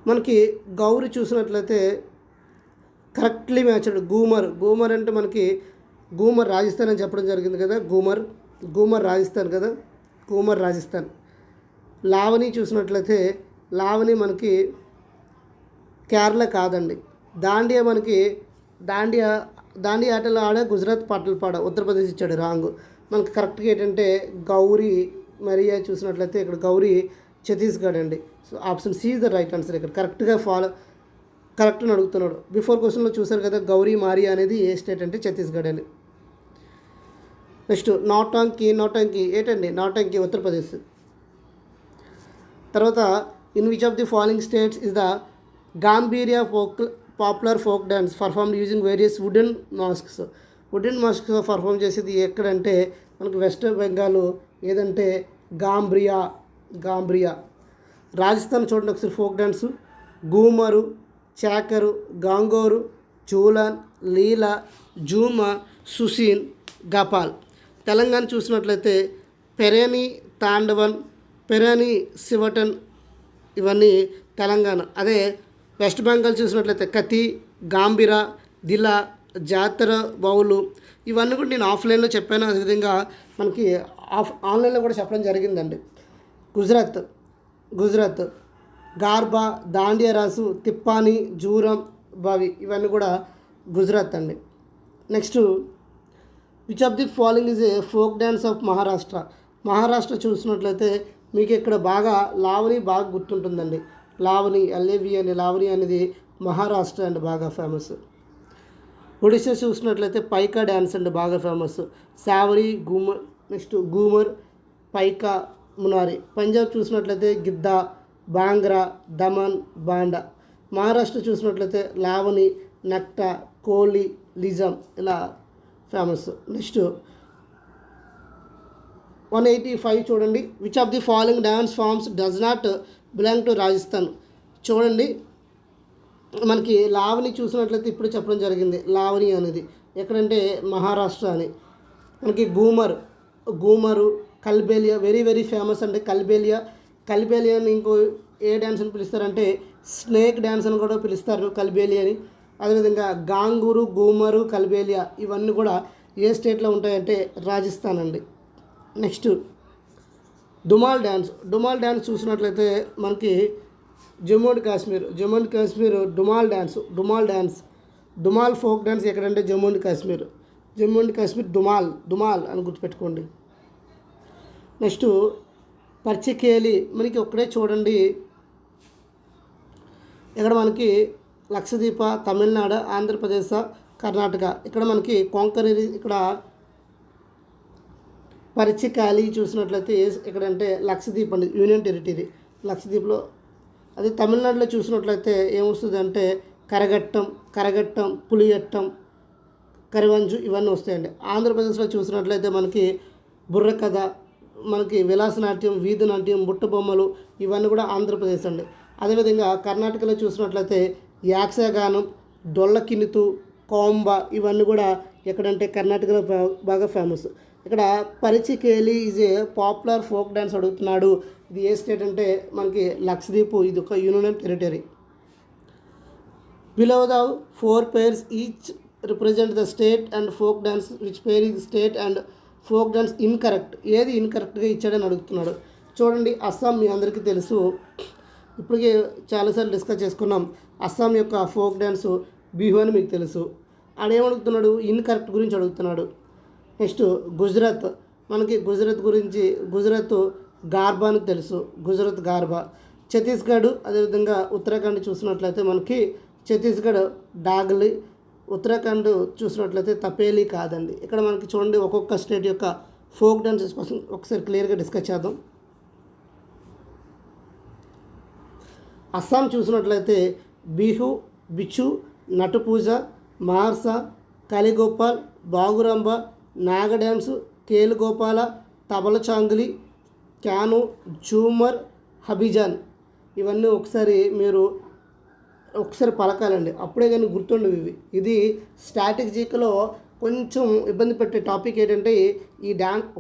మనకి గౌరి చూసినట్లయితే కరెక్ట్లీ మ్యాచ్డ్ గూమర్ అంటే మనకి గూమర్ రాజస్థాన్ అని చెప్పడం జరిగింది కదా. గూమర్ రాజస్థాన్. లావణి చూసినట్లయితే లావణి మనకి కేరళ కాదండి. దాండియా ఆటలు ఆడే గుజరాత్ పాటలు పాడ ఉత్తరప్రదేశ్ ఇచ్చాడు, రాంగ్. మనకి కరెక్ట్గా ఏంటంటే గౌరీ మరియా చూసినట్లయితే ఇక్కడ గౌరీ ఛత్తీస్గఢ్ అండి. So option C is the right answer. ఇక్కడ కరెక్ట్ అని అడుగుతున్నాడు. బిఫోర్ క్వశ్చన్లో చూసారు కదా, గౌరీ మారియా అనేది ఏ స్టేట్ అంటే ఛత్తీస్గఢ్ అని. నెక్స్ట్ నౌటంకి ఏంటండి, నౌటంకి ఉత్తరప్రదేశ్. తర్వాత in which of the following states is the Gambhira popular folk dance performed using various wooden masks perform చేసేది ఎక్కడంటే మనకు వెస్ట్ బెంగాల్. ఏదంటే గాంబ్రియా. రాజస్థాన్ చూడండి ఒకసారి ఫోక్ డ్యాన్సు. గూమరు, చాకరు, గాంగోరు, చూలాన్, లీలా, జూమా, సుసీన్, గపాల్. తెలంగాణ చూసినట్లయితే పెరేని తాండవన్, పెరేని శివటన్, ఇవన్నీ తెలంగాణ. అదే వెస్ట్ బెంగాల్ చూసినట్లయితే కతి, గాంబిరా, దిలా, జాతర, బౌలు, ఇవన్నీ కూడా నేను ఆఫ్లైన్లో చెప్పాను, అదేవిధంగా మనకి ఆన్లైన్లో కూడా చెప్పడం జరిగిందండి. గుజరాత్ గార్బా, దాండియా రాసు, తిప్పాని, జూరం, బావి ఇవన్నీ కూడా గుజరాత్ అండి. Next, which of the following is a folk dance of Maharashtra చూసినట్లయితే మీకు ఇక్కడ బాగా లావణి బాగా గుర్తుంటుందండి. లావణి లావణి అనేది మహారాష్ట్ర అండి బాగా ఫేమస్. ఒడిశా చూసినట్లయితే పైకా డ్యాన్స్ అండి బాగా ఫేమస్. సావరి, గూమర్, పైకా, మునారి. పంజాబ్ చూసినట్లయితే గిద్దా, బాంగ్రా, దమన్, బాండా. మహారాష్ట్ర చూసినట్లయితే లావణి, నక్ట, కోలి, లిజం ఇలా ఫేమస్. నెక్స్ట్ 185 చూడండి. Which of the following dance forms does not belong to Rajasthan. చూడండి, మనకి లావణి చూసినట్లయితే ఇప్పుడు చెప్పడం జరిగింది. లావణి అనేది ఎక్కడంటే మహారాష్ట్ర అని. మనకి గూమరు, కల్బేలియా వెరీ వెరీ ఫేమస్ అండి. కల్బేలియాని ఇంకో ఏ డ్యాన్స్ అని పిలుస్తారంటే స్నేక్ డ్యాన్స్ అని కూడా పిలుస్తారు కల్బేలియాని. అదేవిధంగా గాంగూరు, గూమరు, కల్బేలియా ఇవన్నీ కూడా ఏ స్టేట్లో ఉంటాయంటే రాజస్థాన్ అండి. నెక్స్ట్ డుమాల్ డ్యాన్స్ చూసినట్లయితే మనకి Jammu and Kashmir Dumhal folk dance ఎక్కడంటే జమ్మూ అండ్ కాశ్మీర్ డుమాల్ అని గుర్తుపెట్టుకోండి. నెక్స్ట్ పర్చికేలి మనకి ఒక్కడే చూడండి. ఇక్కడ మనకి లక్షద్వీప, తమిళనాడు, ఆంధ్రప్రదేశ్, కర్ణాటక. ఇక్కడ మనకి కొంకణి, ఇక్కడ పర్చికాలి చూసినట్లయితే ఎక్కడంటే లక్షద్వీప్ అండి, యూనియన్ టెరిటరీ లక్షద్వీప్లో. అదే తమిళనాడులో చూసినట్లయితే ఏమొస్తుంది అంటే కరగట్టం, పులియట్టం, కరివంజు ఇవన్నీ వస్తాయండి. ఆంధ్రప్రదేశ్లో చూసినట్లయితే మనకి బుర్రకథ, మనకి విలాసనాట్యం, వీధి నాట్యం, బుట్ట బొమ్మలు ఇవన్నీ కూడా ఆంధ్రప్రదేశ్ అండి. అదేవిధంగా కర్ణాటకలో చూసినట్లయితే యాక్షగానం, డొల్లకినితు, కోంబ ఇవన్నీ కూడా ఎక్కడంటే కర్ణాటకలో బాగా ఫేమస్. ఇక్కడ Parichakali is a popular folk dance అడుగుతున్నాడు. ఇది ఏ స్టేట్ అంటే మనకి లక్షద్వీప్, ఇది ఒక union territory. Below the 4 pairs each represent the state and folk dance which pair is state and folk dance incorrect. ఏది ఇన్కరెక్ట్గా ఇచ్చాడని అడుగుతున్నాడు. చూడండి, అస్సాం మీ అందరికీ తెలుసు, ఇప్పటికే చాలాసార్లు డిస్కస్ చేసుకున్నాం. అస్సాం యొక్క ఫోక్ డ్యాన్సు బిహు అని మీకు తెలుసు. ఆడేమడుగుతున్నాడు, ఇన్కరెక్ట్ గురించి అడుగుతున్నాడు. నెక్స్ట్ మనకి గుజరాత్ గార్బా అని తెలుసు, గార్బా. ఛత్తీస్గఢ్, అదేవిధంగా ఉత్తరాఖండ్ చూసినట్లయితే మనకి ఛత్తీస్గఢ్ డాగ్లీ, ఉత్తరాఖండ్ చూసినట్లయితే తపేలి కాదండి. ఇక్కడ మనకి చూడండి ఒక్కొక్క స్టేట్ యొక్క ఫోక్ డాన్సెస్ కోసం ఒకసారి క్లియర్గా డిస్కస్ చేద్దాం. అస్సాం చూసినట్లయితే బిహు, బిచు, నటుపూజ, మార్సా, కలిగోపాల్, బాగురంబ, నాగ డ్యాన్సు, కేలుగోపాల, తబల చాంగులి, క్యాను, జూమర్, హబిజాన్ ఇవన్నీ మీరు ఒకసారి పలకాలండి, అప్పుడే కానీ గుర్తుండవు ఇవి. ఇది స్ట్రాటజీలో కొంచెం ఇబ్బంది పెట్టే టాపిక్ ఏంటంటే ఈ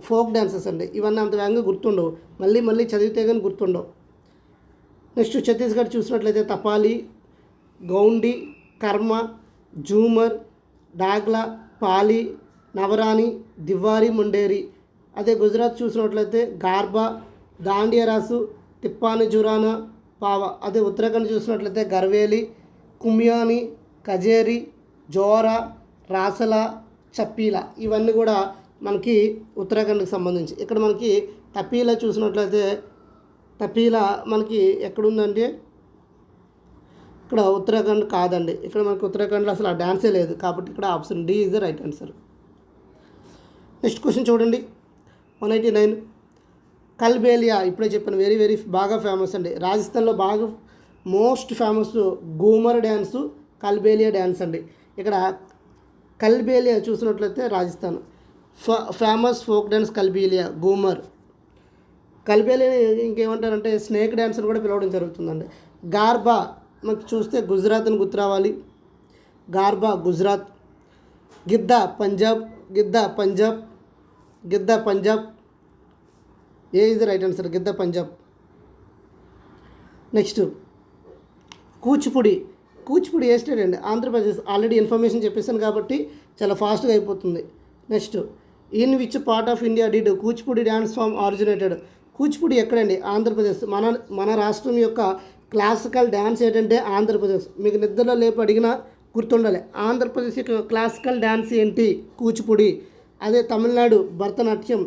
ఫోక్ డ్యాన్సెస్ అండి. ఇవన్నీ అంత వేగంగా గుర్తుండవు, మళ్ళీ చదివితే కానీ గుర్తుండవు. నెక్స్ట్ ఛత్తీస్గఢ్ చూసినట్లయితే తపాలి, గౌండి, కర్మ, జూమర్, డాగ్లా, పాలి, నవరాని, దివారి, ముండేరి. అదే గుజరాత్ చూసినట్లయితే గార్బా, దాండియా రాసు, తిప్పాని, జురానా, పావ. అదే ఉత్తరాఖండ్ చూసినట్లయితే గర్వేలి, కుమ్యాని, కజేరి, జోరా, రాసల, చప్పీలా ఇవన్నీ కూడా మనకి ఉత్తరాఖండ్కి సంబంధించి. ఇక్కడ మనకి తపీలా చూసినట్లయితే తపీలా మనకి ఎక్కడుందంటే ఇక్కడ ఉత్తరాఖండ్ కాదండి. ఇక్కడ మనకి ఉత్తరాఖండ్లో అసలు ఆ డ్యాన్సే లేదు, కాబట్టి ఇక్కడ option D is the right answer. Next question చూడండి, 189. కల్బేలియా ఇప్పుడే చెప్పాను, వెరీ వెరీ బాగా ఫేమస్ అండి. రాజస్థాన్లో బాగా most famous Ghoomar dance, Kalbelia dance అండి. ఇక్కడ కల్బేలియా చూసినట్లయితే Rajasthan famous folk dance Kalbelia, Ghoomar. Kalbelia ఇంకేమంటారంటే స్నేక్ డ్యాన్స్ అని కూడా పిలవడం జరుగుతుందండి. గార్బా మనకు చూస్తే గుజరాత్ అని గుర్తు రావాలి, Garba Gujarat. Giddha Punjab a is the right answer, Giddha Punjab. Next Kuchipudi a state అండి, ఆంధ్రప్రదేశ్. ఆల్రెడీ ఇన్ఫర్మేషన్ చెప్పేసాను కాబట్టి చాలా ఫాస్ట్గా అయిపోతుంది. Next in which part of India did Kuchipudi dance form originated? Kuchipudi ఎక్కడండి? ఆంధ్రప్రదేశ్. మన రాష్ట్రం యొక్క క్లాసికల్ డ్యాన్స్ ఏంటంటే ఆంధ్రప్రదేశ్. మీకు నిద్రలో లేపు అడిగినా గుర్తుండాలి. ఆంధ్రప్రదేశ్ యొక్క క్లాసికల్ డ్యాన్స్ ఏంటి? కూచిపూడి. అదే తమిళనాడు భరతనాట్యం,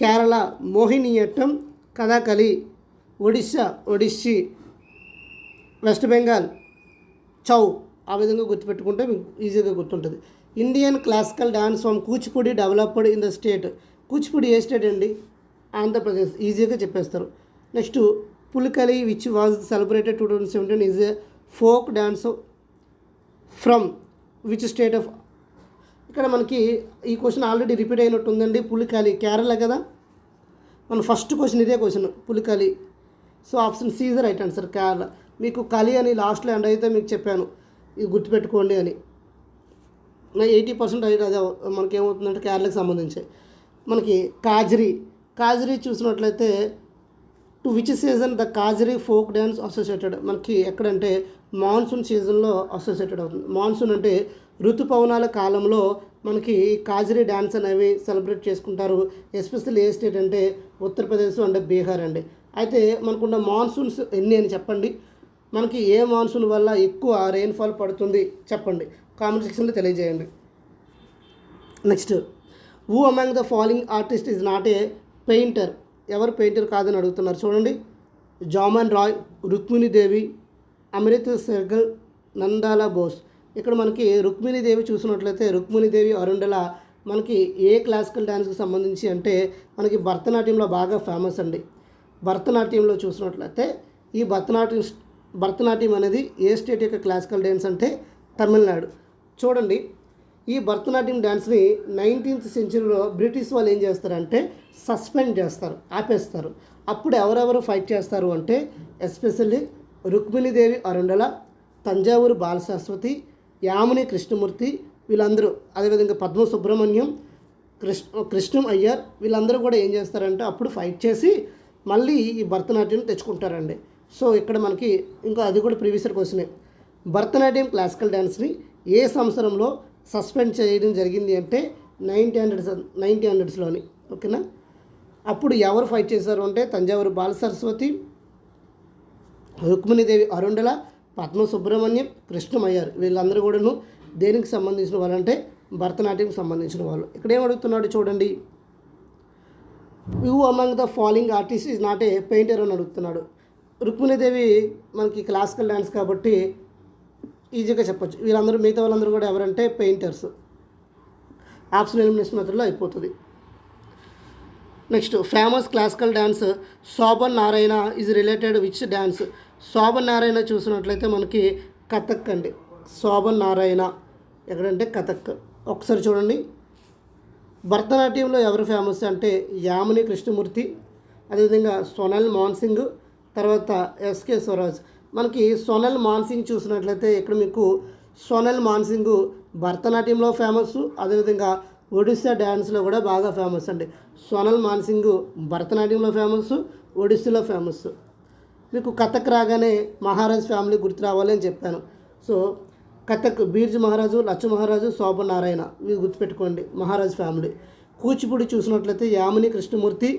కేరళ మోహినియట్టం, కథాకళి, ఒడిస్సీ, వెస్ట్ బెంగాల్ చౌ. ఆ విధంగా గుర్తుపెట్టుకుంటే మీకు ఈజీగా గుర్తుంటుంది. Indian classical dance form Kuchipudi developed in the state. Kuchipudi a state అండి? ఆంధ్రప్రదేశ్. ఈజీగా చెప్పేస్తారు. Next Pulikali which was celebrated 2017 is a folk dance from which state of? ఇక్కడ మనకి ఈ క్వశ్చన్ ఆల్రెడీ రిపీట్ అయినట్టు ఉందండి. పులికలి కేరళ కదా. మన ఫస్ట్ క్వశ్చన్ ఇదే question, Pulikali. So option C is the right answer, Kerala. మీకు కలి అని లాస్ట్లో ఎండ్ అయితే మీకు చెప్పాను ఇది గుర్తుపెట్టుకోండి అని. నా 80% అయితే అదే మనకి ఏమవుతుందంటే కేరళకి సంబంధించి. మనకి కాజరీ చూసినట్లయితే to which season the Kajari folk dance associated? మనకి ఎక్కడంటే మాన్సూన్ సీజన్లో అసోసియేటెడ్ అవుతుంది. మాన్సూన్ అంటే ఋతుపవనాల కాలంలో మనకి కాజరీ డ్యాన్స్ అనేవి సెలబ్రేట్ చేసుకుంటారు. ఎస్పెషల్లీ ఏ స్టేట్ అంటే ఉత్తరప్రదేశ్ అండ్ బీహార్ అండి. అయితే మనకున్న మాన్సూన్స్ ఎన్ని అని చెప్పండి. మనకి ఏ మాన్సూన్ వల్ల ఎక్కువ రెయిన్ఫాల్ పడుతుంది చెప్పండి, కామెంట్ సెక్షన్లో తెలియజేయండి. Next who among the following artist is not A painter? ఎవరు పెయింటర్ కాదని అడుగుతున్నారు చూడండి. జామన్ రాయ్, రుక్మిణీదేవి, అమృత్ సెర్గల్, నందాలా బోస్. ఇక్కడ మనకి రుక్మిణీదేవి చూసినట్లయితే రుక్మిణీదేవి అరుండల మనకి ఏ క్లాసికల్ డ్యాన్స్కి సంబంధించి అంటే మనకి భరతనాట్యంలో బాగా ఫేమస్ అండి. భరతనాట్యంలో చూసినట్లయితే ఈ భరతనాట్యం అనేది ఏ స్టేట్ యొక్క క్లాసికల్ డ్యాన్స్ అంటే తమిళనాడు. చూడండి ఈ భరతనాట్యం డ్యాన్స్ని 19th సెంచరీలో బ్రిటిష్ వాళ్ళు ఏం చేస్తారంటే సస్పెండ్ చేస్తారు, ఆపేస్తారు. అప్పుడు ఎవరెవరు ఫైట్ చేస్తారు అంటే ఎస్పెషల్లీ రుక్మిణీదేవి అరుండల, తంజావూరు బాలసరస్వతి, యామిని కృష్ణమూర్తి వీళ్ళందరూ, అదేవిధంగా పద్మ సుబ్రహ్మణ్యం, కృష్ణం అయ్యర్ వీళ్ళందరూ కూడా ఏం చేస్తారంటే అప్పుడు ఫైట్ చేసి మళ్ళీ ఈ భరతనాట్యం తెచ్చుకుంటారండి. సో ఇక్కడ మనకి ఇంకా అది కూడా ప్రీవియస్ క్వశ్చనే. భరతనాట్యం క్లాసికల్ డ్యాన్స్ని ఏ సంవత్సరంలో సస్పెండ్ చేయడం జరిగింది అంటే 1900స్లోని. ఓకేనా. అప్పుడు ఎవరు ఫైట్ చేశారు అంటే తంజావూరు బాలసరస్వతి, రుక్మిణీదేవి అరుండల, పద్మ సుబ్రహ్మణ్యం, కృష్ణమయ్యర్ వీళ్ళందరూ కూడాను దేనికి సంబంధించిన వాళ్ళు అంటే భరతనాట్యంకి సంబంధించిన వాళ్ళు. ఇక్కడ ఏం అడుగుతున్నాడు చూడండి. Who among the following artist is not A painter అని అడుగుతున్నాడు. రుక్మిణీదేవి మనకి క్లాసికల్ డ్యాన్స్ కాబట్టి ఈజీగా చెప్పొచ్చు. వీళ్ళందరూ మిగతా వాళ్ళందరూ కూడా ఎవరంటే పెయింటర్స్. ఆప్షన్ ఎలిమినేషన్ మెథడ్లో అయిపోతుంది. Next famous classical dance Shovana Narayan is related which dance? Shovana Narayan చూసినట్లయితే మనకి కథక్ అండి. శోభన్ నారాయణ ఎక్కడంటే కథక్. ఒకసారి చూడండి. భరతనాట్యంలో ఎవరు ఫేమస్ అంటే యామిని కృష్ణమూర్తి, అదేవిధంగా సోనల్ మాన్సింగ్, తర్వాత ఎస్కే స్వరాజ్. మనకి సోనల్ మాన్సింగ్ చూసినట్లయితే ఇక్కడ మీకు సోనల్ మాన్సింగ్ భరతనాట్యంలో ఫేమస్, అదేవిధంగా ఒడిస్సా డ్యాన్స్లో కూడా బాగా ఫేమస్ అండి. సోనల్ మాన్సింగ్ భరతనాట్యంలో ఫేమస్, ఒడిస్సాలో ఫేమస్. మీకు కథక్ రాగానే మహారాజ్ ఫ్యామిలీ గుర్తు రావాలి అని చెప్పాను. సో కథక్ బీర్జు మహారాజు, లచ్చ మహారాజు, శోభన్ నారాయణ ఇవి గుర్తుపెట్టుకోండి, మహారాజ్ ఫ్యామిలీ. కూచిపూడి చూసినట్లయితే యామిని కృష్ణమూర్తి,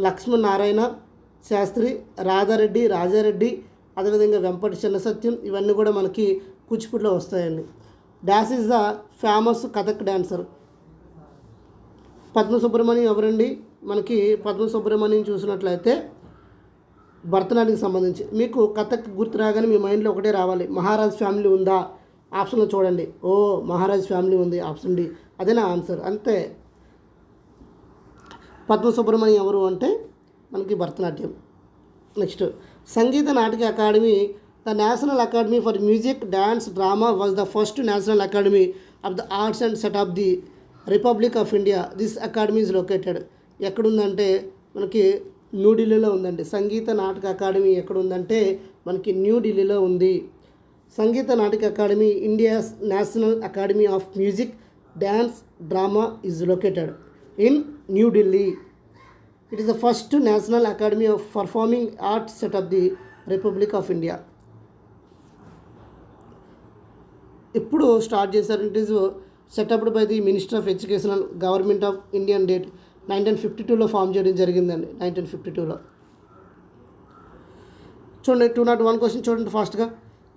లక్ష్మణ్ నారాయణ శాస్త్రి, రాజారెడ్డి, అదేవిధంగా వెంపటి చిన్న సత్యం ఇవన్నీ కూడా మనకి కూచిపూడిలో వస్తాయండి. Dash is the famous Kathak dancer? Padma Subrahmanyam ఎవరండి? మనకి పద్మ సుబ్రహ్మణ్యం చూసినట్లయితే భరతనాట్యంకి సంబంధించి. మీకు కథక్ గుర్తు రాగానే మీ మైండ్లో ఒకటే రావాలి, మహారాజ్ ఫ్యామిలీ ఉందా? ఆప్షన్లో చూడండి. ఓ మహారాజ్ ఫ్యామిలీ ఉంది, ఆప్షన్ డి. అదే నా ఆన్సర్, అంతే. పద్మ సుబ్రహ్మణ్యం ఎవరు అంటే మనకి Bharatanatyam. Next Sangeet Natak Akademi the national academy for music, dance, drama was the first national academy of the arts and set of the republic of India. This academy is located. ఎక్కడుందంటే మనకి న్యూఢిల్లీలో ఉందండి. సంగీత నాటక అకాడమీ ఎక్కడుందంటే మనకి న్యూఢిల్లీలో ఉంది. Sangeet Natak Akademi India's national academy of music, dance, drama is located in New Delhi. It is the first national academy of performing arts set of the republic of India. ఎప్పుడు స్టార్ట్ చేశారు? It is setupped by the minister of education and government of Indian date 1952లో ఫామ్ చేయడం జరిగిందండి. 1952లో. చూడండి 201 క్వశ్చన్ చూడండి ఫాస్ట్గా.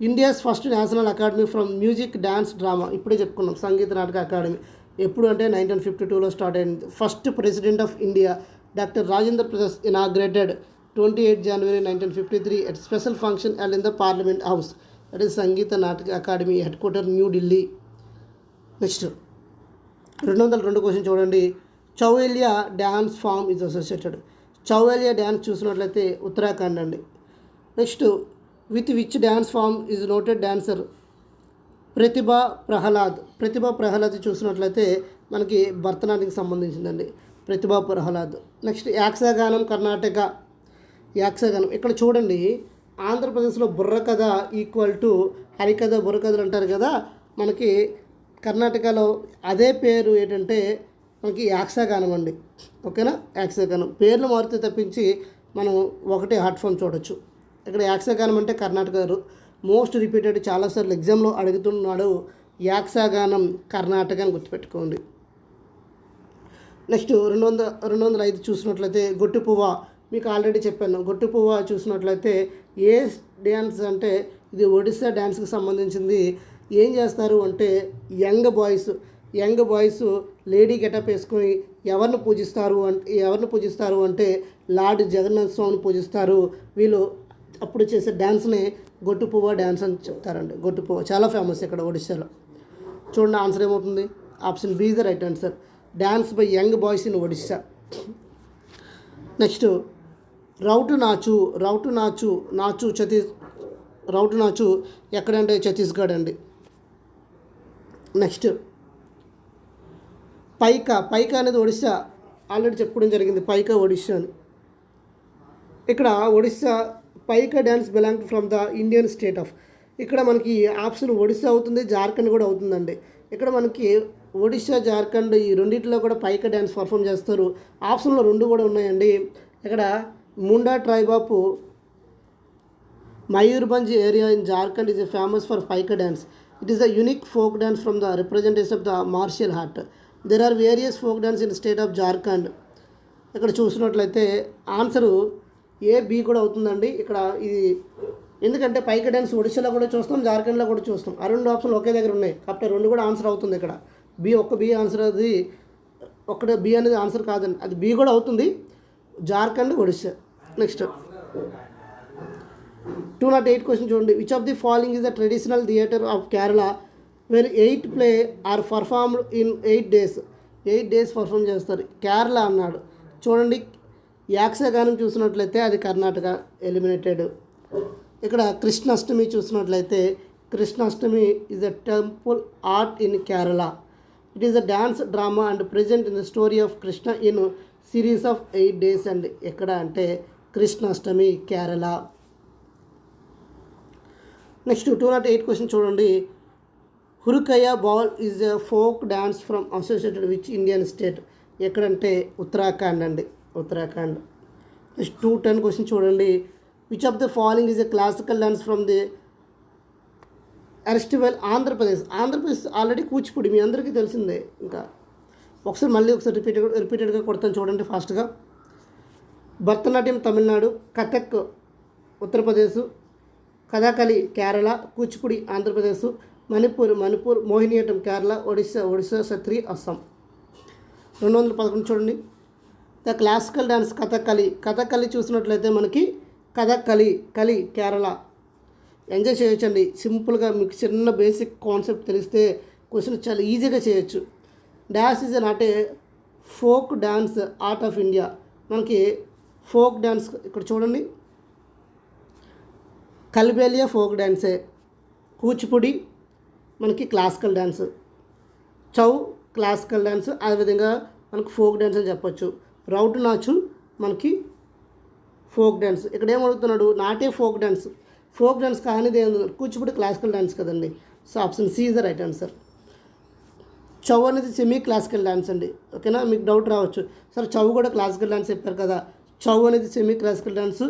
India's first national academy from music, dance, drama. ఇప్పుడే చెప్పుకున్నాం సంగీత నాటక అకాడమీ ఎప్పుడు అంటే 1952లో స్టార్ట్ అయింది. First president of India doctor Rajendra Prasad inaugurated 28 January 1953 at special function held in the Parliament House. That is Sangeet Natak Akademi head quarter New Delhi. Next 202 question చూడండి. Chholiya dance form is associated. Chholiya dance చూసినట్లయితే ఉత్తరాఖండ్ అండి. Next with which dance form is noted dancer Pratibha Prahlad. Pratibha Prahlad చూసినట్లయితే మనకి భరతనాట్యంకి సంబంధించిందండి ప్రతిభా ప్రహ్లాద్. నెక్స్ట్ యాక్షగానం కర్ణాటక. యాక్షగానం ఇక్కడ చూడండి ఆంధ్రప్రదేశ్లో బుర్రకథ ఈక్వల్ టు హరికథ బుర్రకథలు అంటారు కదా, మనకి కర్ణాటకలో అదే పేరు ఏంటంటే మనకి యాక్షగానం అండి. ఓకేనా, యాక్షగానం పేర్లు మారితే తప్పించి మనం ఒకటే హార్ట్ ఫామ్ చూడొచ్చు. ఇక్కడ యాక్షగానం అంటే కర్ణాటక మోస్ట్ రిపీటెడ్ చాలాసార్లు ఎగ్జామ్లో అడుగుతున్నాడు. యాక్షగానం కర్ణాటక అని గుర్తుపెట్టుకోండి. నెక్స్ట్ 205 చూసినట్లయితే గొట్టు పువ్వ. మీకు ఆల్రెడీ చెప్పాను గొట్టు పువ్వ చూసినట్లయితే ఏ డ్యాన్స్ అంటే ఇది ఒడిస్సా డ్యాన్స్కి సంబంధించింది. ఏం చేస్తారు అంటే యంగ్ బాయ్స్ లేడీ గెటప్ వేసుకొని ఎవరిని పూజిస్తారు అంటే లార్డ్ జగన్నాథ్ స్వామిని పూజిస్తారు. వీళ్ళు అప్పుడు చేసే డ్యాన్స్ని గొట్టు పువ్వ డ్యాన్స్ అని చెప్తారండి. గొట్టు పువ్వ చాలా ఫేమస్ ఇక్కడ ఒడిస్సాలో. చూడండి ఆన్సర్ ఏమవుతుంది, option B is the right answer. Dance by young boys in Odisha. Next Raut Nacha ఎక్కడంటే ఛత్తీస్గఢ్ అండి. నెక్స్ట్ పైకా అనేది ఒడిస్సా, ఆల్రెడీ చెప్పుకోవడం జరిగింది పైకా ఒడిస్సా అని. ఇక్కడ Odisha Paika dance belong from the Indian state of. ఇక్కడ మనకి ఆప్షన్ ఒడిస్సా అవుతుంది, జార్ఖండ్ కూడా అవుతుందండి. ఇక్కడ మనకి ఒడిస్సా జార్ఖండ్ ఈ రెండింటిలో కూడా పైకా డ్యాన్స్ పర్ఫామ్ చేస్తారు. ఆప్షన్లో 2 కూడా ఉన్నాయండి. ఇక్కడ Munda tribe of Mayurbhanj area in Jharkhand is famous for Paika dance. It is a unique folk dance from the representation of the martial art. There are various folk dance in state of Jharkhand. ఇక్కడ చూసినట్లయితే ఆన్సరు ఏ బి కూడా అవుతుందండి. ఇక్కడ ఇది ఎందుకంటే పైకా డ్యాన్స్ ఒడిశాలో కూడా చూస్తాం, జార్ఖండ్లో కూడా చూస్తాం. ఆ 2 ఆప్షన్లు ఒకే దగ్గర ఉన్నాయి కాబట్టి 2 కూడా ఆన్సర్ అవుతుంది. ఇక్కడ బి ఆన్సర్, అది ఒక్కటే బి అనేది ఆన్సర్ కాదండి, అది బి కూడా అవుతుంది, జార్ఖండ్ ఒడిశా. నెక్స్ట్ 208 క్వశ్చన్ చూడండి. Which of the following is the traditional theatre of Kerala where 8 play are performed in 8 days. 8 days perform చేస్తారు. కేరళ అన్నాడు. చూడండి యాక్షగానం చూసినట్లయితే అది కర్ణాటక, ఎలిమినేటెడ్. ఇక్కడ కృష్ణాష్టమి చూసినట్లయితే Krishnashtami is a temple art in Kerala. It is a dance drama and present in the story of Krishna in series of 8 days అండి. ఎక్కడ అంటే కృష్ణాష్టమి, కేరళ. నెక్స్ట్ 208 క్వశ్చన్ చూడండి. Hurkiya Baul is a folk dance from associated which Indian state. ఎక్కడంటే ఉత్తరాఖండ్ అండి, ఉత్తరాఖండ్. నెక్స్ట్ 210 క్వశ్చన్ చూడండి. Which of the following is a classical dance from the festival Andhra Pradesh. Already Kuchipudi మీ అందరికీ తెలిసిందే. ఇంకా ఒకసారి రిపీటెడ్గా కొడతాను చూడండి ఫాస్ట్గా. భరతనాట్యం తమిళనాడు, కథక్ ఉత్తరప్రదేశ్, కథాకళి కేరళ, కూచిపూడి ఆంధ్రప్రదేశ్, మణిపూర్ మోహినియాట్టం కేరళ, ఒడిస్సా సత్రి అస్సాం. 211 చూడండి. ద క్లాసికల్ డ్యాన్స్ కథకళి చూసినట్లయితే మనకి కలి కేరళ. ఎంజాయ్ చేయొచ్చండి, సింపుల్గా మీకు చిన్న బేసిక్ కాన్సెప్ట్ తెలిస్తే క్వశ్చన్ చాలా ఈజీగా చేయొచ్చు. Dance is not a folk dance art of India. మనకి ఫోక్ డ్యాన్స్ ఇక్కడ చూడండి, కల్బేలియా ఫోక్ డ్యాన్సే, కూచిపూడి మనకి క్లాసికల్ డ్యాన్స్, చౌ క్లాసికల్ డ్యాన్స్, అదేవిధంగా మనకు ఫోక్ డ్యాన్స్ అని చెప్పొచ్చు. రౌటు నాచు మనకి ఫోక్ డ్యాన్స్. ఇక్కడ ఏమడుగుతున్నాడు, నాటే ఫోక్ డ్యాన్స్ కానిది ఏమన్నా కూచిపూడి క్లాసికల్ డ్యాన్స్ కదండి. So option C is the right answer. Chhau అనేది సెమీ క్లాసికల్ డ్యాన్స్ అండి. ఓకేనా, మీకు డౌట్ రావచ్చు, సార్ చౌ కూడా క్లాసికల్ డ్యాన్స్ చెప్పారు కదా. చౌ అనేది semi classical dance.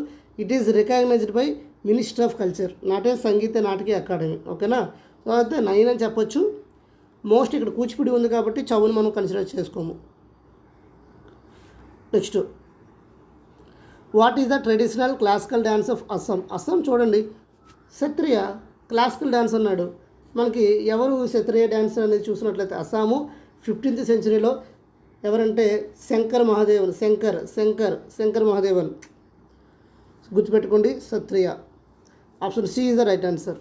It is recognized by minister of culture, నాటే సంగీత నాటక అకాడమీ. ఓకేనా, సో అయితే 9 అని చెప్పొచ్చు. మోస్ట్ ఇక్కడ కూచిపూడి ఉంది కాబట్టి చౌని మనం కన్సిడర్ చేసుకోము. Next, what is the traditional classical dance of Assam? Assam చూడండి, క్షత్రియ క్లాసికల్ డ్యాన్స్ అన్నాడు. మనకి ఎవరు క్షత్రియ డ్యాన్స్ అనేది చూసినట్లయితే అస్సాము 15th సెంచరీలో ఎవరంటే శంకర్ మహాదేవన్ గుర్తుపెట్టుకోండి. Sattriya. Option C is the right answer.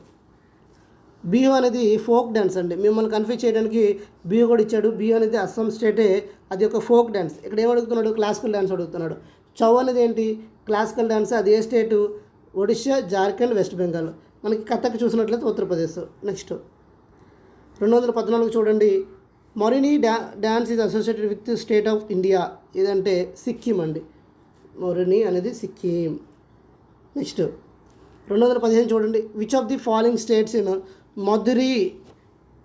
Bihu అనేది ఫోక్ డ్యాన్స్ అండి. మిమ్మల్ని కన్ఫ్యూజ్ చేయడానికి బిహు కూడా ఇచ్చాడు. బిహు అనేది అస్సాం స్టేటే, అది ఒక ఫోక్ డ్యాన్స్. ఇక్కడ ఏమడుగుతున్నాడు? క్లాసికల్ డ్యాన్స్ అడుగుతున్నాడు. చౌ అనేది ఏంటి? Classical dance. అది ఏ స్టేటు? ఒడిషా, జార్ఖండ్, వెస్ట్ బెంగాల్. మనకి కథక్ చూసినట్లయితే ఉత్తరప్రదేశ్. నెక్స్ట్ 214 చూడండి. Morini dance is associated with state of India. ఇదంటే సిక్కిం అండి. మొరిని అనేది సిక్కిం. నెక్స్ట్ 215 చూడండి. Which of the following states in Mathuri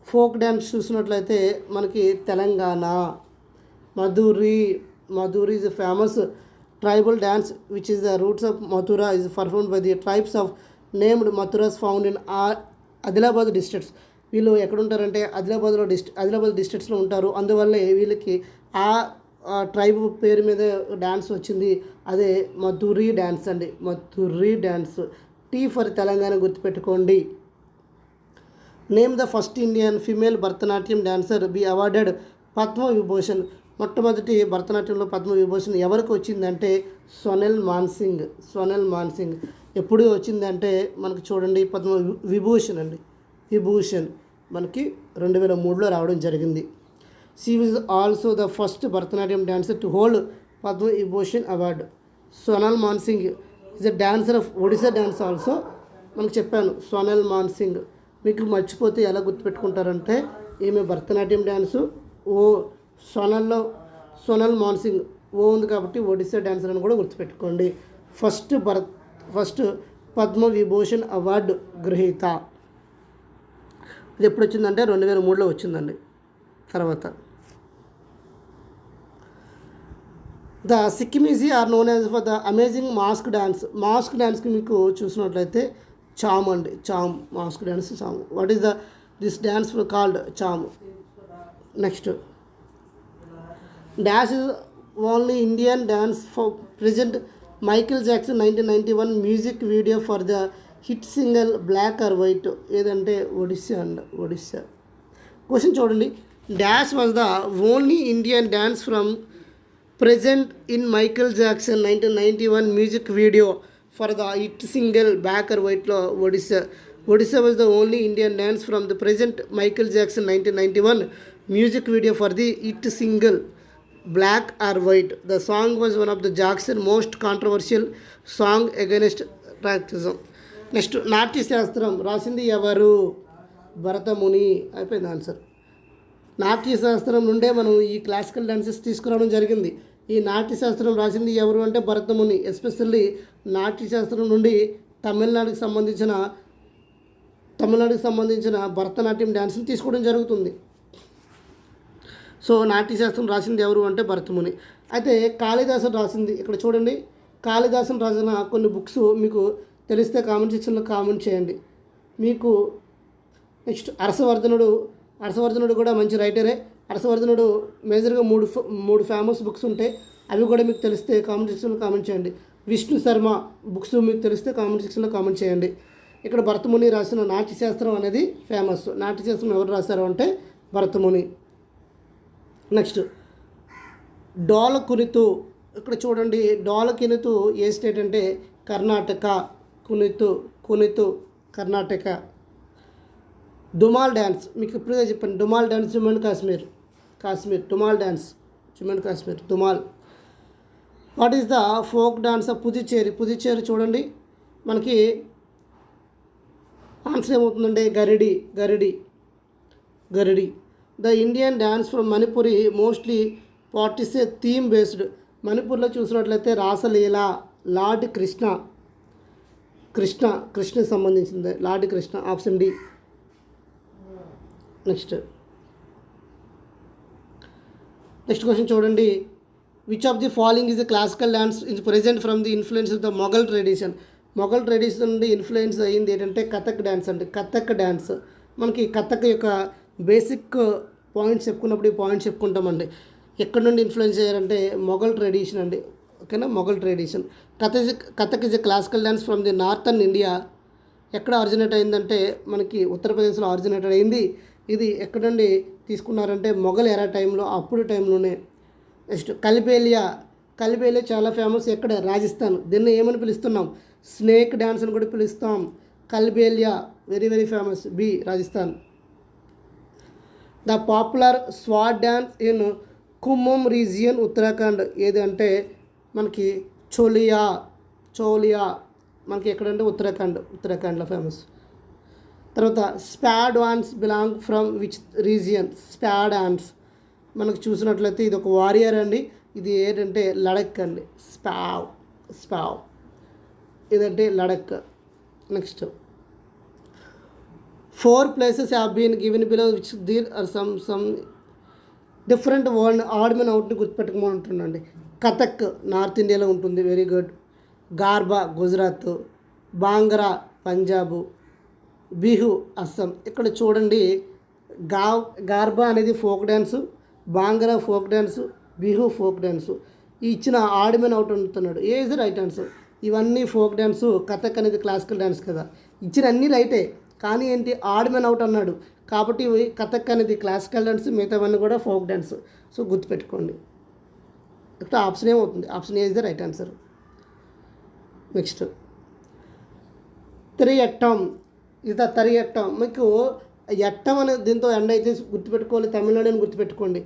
folk dance చూసినట్లయితే మనకి Telangana. Mathuri is famous tribal dance which is the roots of Mathura is performed by the tribes of named Mathuras found in Adilabad districts. వీళ్ళు ఎక్కడుంటారంటే ఆదిలాబాద్ డిస్ట్రిక్ట్స్లో ఉంటారు. అందువల్లే వీళ్ళకి ఆ ట్రైబ్ పేరు మీద డ్యాన్స్ వచ్చింది. అదే మధురి డ్యాన్స్ అండి. మధురి డ్యాన్స్. టీ ఫర్ తెలంగాణ గుర్తుపెట్టుకోండి. Name the first Indian female Bharatanatyam dancer be awarded Padma Vibhushan. మొట్టమొదటి భరతనాట్యంలో పద్మ విభూషణ్ ఎవరికి వచ్చిందంటే సోనల్ మాన్సింగ్. ఎప్పుడు వచ్చిందంటే మనకు చూడండి, పద్మ విభూషణ్ అండి. విభూషణ్ మనకి 2003లో రావడం జరిగింది. She was also the first Bharatanatyam dancer to hold Padma Vibhushan award. Sonal Man Singh is the dancer of Odisha dance also. మనకు చెప్పాను సోనల్ మాన్సింగ్. మీకు మర్చిపోతే ఎలా గుర్తుపెట్టుకుంటారంటే ఈమె భరతనాట్యం డ్యాన్సు సోనల్ మాన్సింగ్ ఓ ఉంది కాబట్టి ఒడిశా డాన్సర్ అని కూడా గుర్తుపెట్టుకోండి. ఫస్ట్ పద్మ విభూషణ్ అవార్డు గ్రహీత. ఇది ఎప్పుడు వచ్చిందంటే 2003లో వచ్చిందండి. తర్వాత the Sikkimese are known as for the amazing mask డ్యాన్స్కి మీకు చూసినట్లయితే చామ్ అండి. Mask dance Cham. What is this dance called Cham. Next, dash is only Indian dance for present Michael Jackson 1991 music video for the hit single black or white. ఏదంటే ఒడిస్సా. క్వశ్చన్ చూడండి. Dash was the only Indian dance from present in Michael Jackson 1991 music video for the hit single black are వైట్లో Odissi was the only Indian dance from the present Michael Jackson 1991 music video for the hit single black or white. The song was one of the Jackson most controversial song against ప్రాక్టిజం. నెక్స్ట్, నాట్యశాస్త్రం రాసింది ఎవరు? భరతముని. అయిపోయింది ఆన్సర్. నాట్యశాస్త్రం నుండే మనం ఈ క్లాసికల్ డాన్సెస్ తీసుకురావడం జరిగింది. ఈ నాట్యశాస్త్రం రాసింది ఎవరు అంటే భరతముని. ఎస్పెషల్లీ నాట్యశాస్త్రం నుండి తమిళనాడుకి సంబంధించిన భరతనాట్యం డ్యాన్స్ని తీసుకోవడం జరుగుతుంది. సో నాట్యశాస్త్రం రాసింది ఎవరు అంటే భరతముని. అయితే కాళిదాసుడు రాసింది ఇక్కడ చూడండి. కాళిదాసుని రాసిన కొన్ని బుక్స్ మీకు తెలిస్తే కామెంట్ సెక్షన్లో కామెంట్ చేయండి. మీకు నెక్స్ట్ హర్షవర్ధనుడు కూడా మంచి రైటరే. హర్షవర్ధనుడు మేజర్గా మూడు ఫేమస్ బుక్స్ ఉంటాయి. అవి కూడా మీకు తెలిస్తే కామెంట్ సెక్షన్లో కామెంట్ చేయండి. విష్ణు శర్మ బుక్స్ మీకు తెలిస్తే కామెంట్ సెక్షన్లో కామెంట్ చేయండి. ఇక్కడ భరతముని రాసిన నాట్యశాస్త్రం అనేది ఫేమస్. నాట్యశాస్త్రం ఎవరు రాశారు అంటే భరతముని. నెక్స్ట్, డోలకునితు. ఇక్కడ చూడండి, డోలకునితు ఏ స్టేట్ అంటే కర్ణాటక. కునితు కర్ణాటక. దుమాల్ డ్యాన్స్ మీకు ఇప్పుడుగా చెప్పండి. Dumhal dance Jammu and Kashmir. Dumhal. What is the folk dance of Puducherry చూడండి. మనకి ఆన్సర్ ఏమవుతుందంటే Garadi. The Indian dance from Manipuri mostly part a theme based. మణిపూర్లో చూసినట్లయితే రాసలీల, లార్డ్ కృష్ణకి సంబంధించింది. Lord Krishna. Option D. Next question చూడండి. Which of the following is the classical dance is present from the influence of the Mughal tradition నుండి ఇన్ఫ్లుయెన్స్ అయ్యింది ఏంటంటే కథక్ డ్యాన్స్ అండి. కథక్ డ్యాన్స్ మనకి కథక్ యొక్క బేసిక్ పాయింట్స్ చెప్పుకున్నప్పుడు ఈ పాయింట్స్ చెప్పుకుంటామండి. ఎక్కడి నుండి ఇన్ఫ్లుయెన్స్ అయ్యారంటే మొఘల్ ట్రెడిషన్ అండి. ఓకేనా, Mughal tradition. Kathak is a classical dance from the northern India. ఎక్కడ ఆరిజినేట్ అయిందంటే మనకి ఉత్తరప్రదేశ్లో ఆరిజినేటెడ్ అయింది. ఇది ఎక్కడ నుండి తీసుకున్నారంటే మొఘల్ ఎరా టైంలో, అప్పుడు టైంలోనే. నెక్స్ట్ కలిబేలియా చాలా ఫేమస్. ఎక్కడ? రాజస్థాన్. దీన్ని ఏమని పిలుస్తున్నాం? స్నేక్ డ్యాన్స్ అని కూడా పిలుస్తాం. Kalbelia very very famous. B Rajasthan. The popular swat dance in Kumaon region Uttarakhand ఏది అంటే మనకి చోలియా మనకి ఎక్కడంటే ఉత్తరాఖండ్లో ఫేమస్. తర్వాత Spao dance belong from which region? Spao dance మనకు చూసినట్లయితే ఇది ఒక వారియర్ అండి. ఇది ఏంటంటే లడక్ అండి. స్పావ్ ఇదంటే Ladakh. Next 4 places have been given below which there are some different world odd men అవుట్ని గుర్తుపెట్టుకోమంటుండండి. కథక్ నార్త్ ఇండియాలో ఉంటుంది, వెరీ గుడ్. గార్బా గుజరాత్, బాంగ్రా పంజాబు, బిహు అస్సాం. ఇక్కడ చూడండి, గార్బా అనేది folk dance, Bhangra folk dance, Bihu folk dance. ఈ ఇచ్చిన ఆడ్ మెన్ అవుట్ ఉంటున్నాడు. A is right answer. ఇవన్నీ ఫోక్ డ్యాన్సు, కథక్ అనేది క్లాసికల్ డ్యాన్స్ కదా. ఇచ్చిన అన్నీ రైటే, కానీ ఏంటి ఆడ్ మెన్ అవుట్ అన్నాడు కాబట్టి కథక్ అనేది క్లాసికల్ డ్యాన్స్, మిగతావన్నీ కూడా ఫోక్ డ్యాన్స్. సో గుర్తుపెట్టుకోండి. ఇక్కడ ఆప్షన్ ఏమవుతుంది? Option A is the right answer. Next Theyyattam is the Theyyattam. మీకు ఎట్టం అనే దీంతో ఎండ్ అయితే గుర్తుపెట్టుకోవాలి, తమిళనాడు అని గుర్తుపెట్టుకోండి.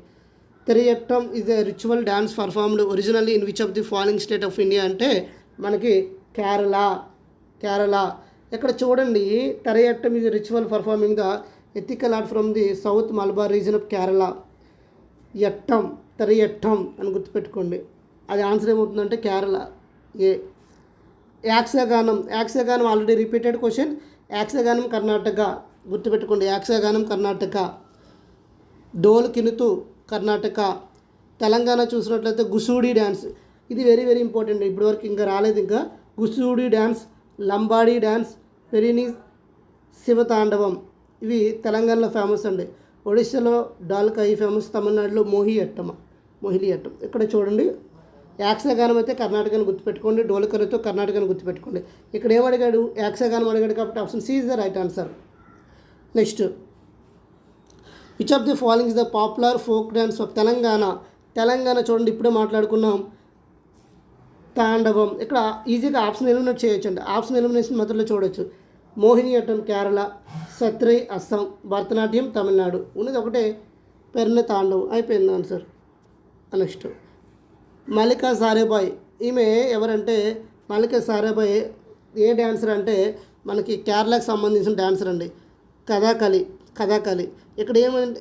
Theyyattam is a ritual dance performed originally in which of the following state of India అంటే మనకి కేరళ. ఇక్కడ చూడండి, Theyyattam is ritual performing the ethical art from the south Malabar region of Kerala. Theyyattam అని గుర్తుపెట్టుకోండి. అది ఆన్సర్ ఏమవుతుందంటే Kerala. A. Yakshagana already repeated question. Yakshagana Karnataka గుర్తుపెట్టుకోండి. యాక్షగానం కర్ణాటక. డోల్ కినుతు కర్ణాటక. తెలంగాణ చూసినట్లయితే గుసూడి డ్యాన్స్. ఇది వెరీ వెరీ ఇంపార్టెంట్, ఇప్పటివరకు ఇంకా రాలేదు. ఇంకా గుసూడి డ్యాన్స్, లంబాడీ డ్యాన్స్, పెరిని శివతాండవం ఇవి తెలంగాణలో ఫేమస్ అండి. ఒడిస్సాలో డాల్కాయి ఫేమస్. తమిళనాడులో మోహినియట్టం. ఇక్కడ చూడండి, యాక్షగానం అయితే కర్ణాటకని గుర్తుపెట్టుకోండి, డోల్కరితో కర్ణాటకని గుర్తుపెట్టుకోండి. ఇక్కడ ఏమడిగాడు? యాక్షగానం అడిగాడు కాబట్టి option C is the right answer. Next which of the following is the popular folk dance of Telangana చూడండి, ఇప్పుడే మాట్లాడుకున్నాం తాండవం. ఇక్కడ ఈజీగా ఆప్షన్ ఎలిమినేట్ చేయొచ్చండి. ఆప్షన్ ఎలిమినేషన్ మెథడ్లో చూడొచ్చు. మోహినియట్టం కేరళ, సత్రై అస్సాం, భరతనాట్యం తమిళనాడు. ఉన్నది ఒకటే, పెర్న తాండవం. అయిపోయింది ఆన్సర్. నెక్స్ట్ మల్లికా సారాభాయ్. ఈమె ఎవరంటే మల్లికా సారాభాయ్ ఏ డ్యాన్సర్ అంటే మనకి కేరళకు సంబంధించిన డ్యాన్సర్ అండి. కథాకళి. ఇక్కడ ఏమంటే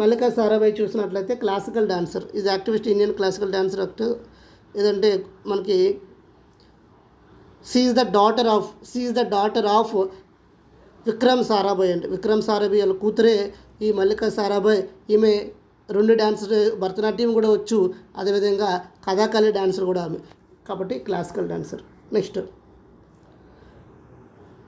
మల్లికా సారాభాయ్ చూసినట్లయితే classical dancer. Is activist Indian classical dancer actor. ఏదంటే మనకి she is the daughter of Vikram Sarabhai అండి. విక్రమ్ సారాభాయ్ వాళ్ళ కూతురే ఈ మల్లికా సారాభాయ్. ఈమె 2 డాన్సర్, భరతనాట్యం కూడా వచ్చు, అదేవిధంగా కథాకళి డాన్సర్ కూడా ఆమె, కాబట్టి classical dancer. Next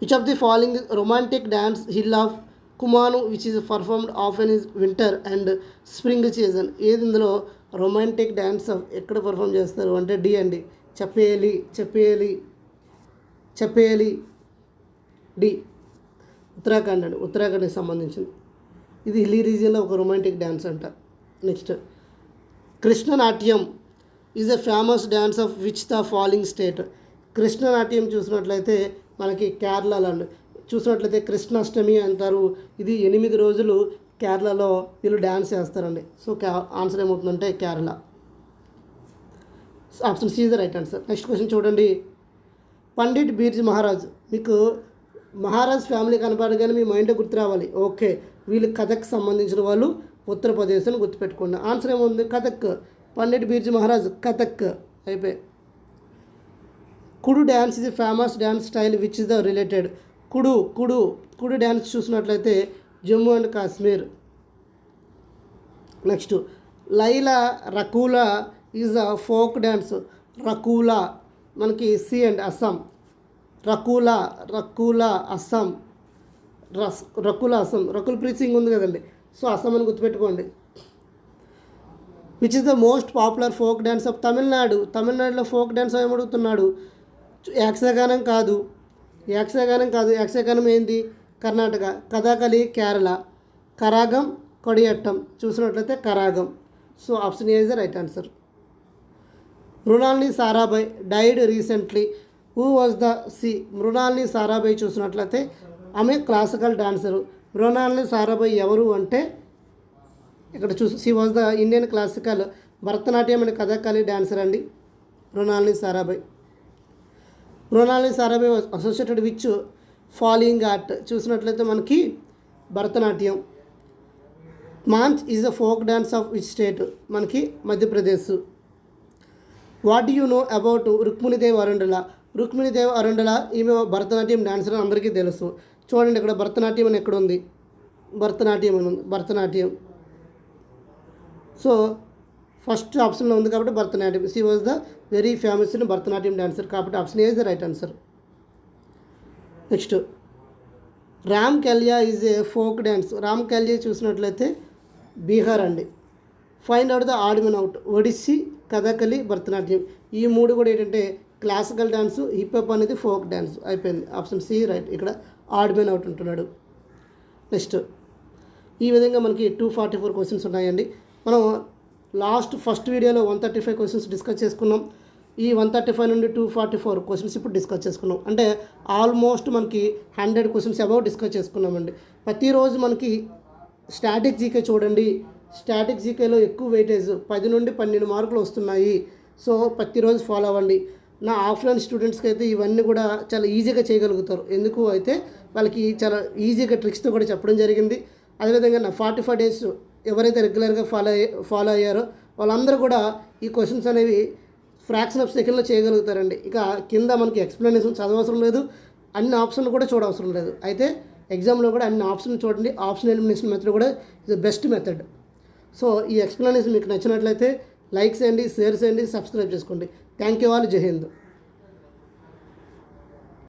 which of the following romantic dance hill of Kumaon which is performed often is winter and spring season. ఏది ఇందులో రొమాంటిక్ డ్యాన్స్ ఎక్కడ పర్ఫామ్ చేస్తారు అంటే డి అండి. చెప్పేయాలి డి. ఉత్తరాఖండ్ అండి, ఉత్తరాఖండ్కి సంబంధించింది. ఇది హిల్లీ రీజియన్లో ఒక రొమాంటిక్ డ్యాన్స్ అంట. Next Krishnanattam is a famous dance of which the following state. Krishnanattam చూసినట్లయితే మనకి కేరళలో అండి. చూసినట్లయితే కృష్ణాష్టమి అంటారు. ఇది 8 రోజులు కేరళలో వీళ్ళు డ్యాన్స్ చేస్తారండి. సో ఆన్సర్ ఏమవుతుందంటే Kerala. Option C is the right answer. Next question చూడండి. పండిట్ బిర్జు మహారాజ్. మీకు మహారాజ్ ఫ్యామిలీ కనపడగానే మీ మైండ్లో గుర్తు రావాలి. ఓకే, వీళ్ళు కథక్ సంబంధించిన వాళ్ళు, ఉత్తరప్రదేశ్ అని గుర్తుపెట్టుకోండి. ఆన్సర్ ఏముంది? కథక్. పండిట్ బిర్జు మహారాజ్ కథక్. అయిపోయి. కుడు డ్యాన్స్ ఇది famous dance style which is the related. Kud dance చూసినట్లయితే Jammu and Kashmir. Next Laila Rakula is a folk dance. Rakula మనకి సి అండ్ అస్సాం. రకూలా అస్సాం. రకుల్ అస్సం, రకుల్ ప్రీత్ సింగ్ ఉంది కదండి, సో అస్సం అని గుర్తుపెట్టుకోండి. Which is the most popular folk dance of Tamil Nadu. తమిళనాడులో ఫోక్ డ్యాన్స్ ఏమడుగుతున్నాడు? యక్షగానం కాదు, యక్షగానం ఏంది? కర్ణాటక. కథాకళి కేరళ. కరాగం కొడియట్టం చూసినట్లయితే Karagam. So option A is the right answer. Mrinalini Sarabhai died recently. Who was the Mrinalini Sarabhai చూసినట్లయితే ఆమె క్లాసికల్ డాన్సరు. మృణాలిని సారాభాయ్ ఎవరు అంటే ఇక్కడ she was the Indian classical Bharatanatyam and Kathakali dancer అండి Mrinalini Sarabhai. Mrinalini Sarabhai was associated with falling art చూసినట్లయితే మనకి Bharatanatyam. Maanch is the folk dance of which state? మనకి Madhya Pradesh. What you know about Rukmini Devi Arundale? Rukmini Devi అరుండల ఈమె భరతనాట్యం డాన్సర్ అందరికీ తెలుసు. చూడండి ఇక్కడ భరతనాట్యం అని ఎక్కడ ఉంది? భరతనాట్యం అని ఉంది, భరతనాట్యం. సో ఫస్ట్ ఆప్షన్లో ఉంది కాబట్టి Bharatanatyam. She was the very famous in Bharatanatyam dancer కాబట్టి option A is the right answer. Next రామ్ కల్యా ఈజ్ ఏ ఫోక్ డ్యాన్స్. రామ్ కల్యా చూసినట్లయితే బీహార్ అండి. Find out the odd men out. Odissi, Kathakali, Bharatanatyam ఈ మూడు కూడా ఏంటంటే క్లాసికల్ డ్యాన్సు, హిప్ హాప్ అనేది ఫోక్ డ్యాన్స్. అయిపోయింది, ఆప్షన్ సి రైట్. ఇక్కడ ఆడ్ మెన్ అవుట్ ఉంటున్నాడు. నెక్స్ట్ ఈ విధంగా మనకి 244 క్వశ్చన్స్ ఉన్నాయండి. మనం ఫస్ట్ వీడియోలో 135 క్వశ్చన్స్ డిస్కస్ చేసుకున్నాం. ఈ 135 నుండి 244 క్వశ్చన్స్ ఇప్పుడు డిస్కస్ చేసుకున్నాం. అంటే ఆల్మోస్ట్ మనకి 100 క్వశ్చన్స్ అబౌవ్ డిస్కస్ చేసుకున్నామండి. ప్రతిరోజు మనకి స్టాటిక్ జీకే చూడండి. స్టాటిక్ జీకేలో ఎక్కువ వెయిటేజ్ 10 నుండి 12 మార్కులు వస్తున్నాయి. సో ప్రతిరోజు ఫాలో అవ్వండి. నా ఆఫ్లైన్ స్టూడెంట్స్కి అయితే ఇవన్నీ కూడా చాలా ఈజీగా చేయగలుగుతారు. ఎందుకు అయితే వాళ్ళకి చాలా ఈజీగా ట్రిక్స్తో కూడా చెప్పడం జరిగింది. అదేవిధంగా నా 45 డేస్ ఎవరైతే రెగ్యులర్గా ఫాలో అయ్యారో వాళ్ళందరూ కూడా ఈ క్వశ్చన్స్ అనేవి ఫ్రాక్షన్ ఆఫ్ సెకండ్లో చేయగలుగుతారండి. ఇక కింద మనకి ఎక్స్ప్లెనేషన్ చదవవసరం లేదు, అన్ని ఆప్షన్లు కూడా చూడవసరం లేదు. అయితే ఎగ్జామ్లో కూడా అన్ని ఆప్షన్లు చూడండి. ఆప్షన్ ఎలిమినేషన్ మెథడ్ కూడా is the best method. So ఈ ఎక్స్ప్లెనేషన్ మీకు నచ్చినట్లయితే లైక్ చేయండి, షేర్ చేయండి, సబ్స్క్రైబ్ చేసుకోండి. Thank you all. జై హింద్.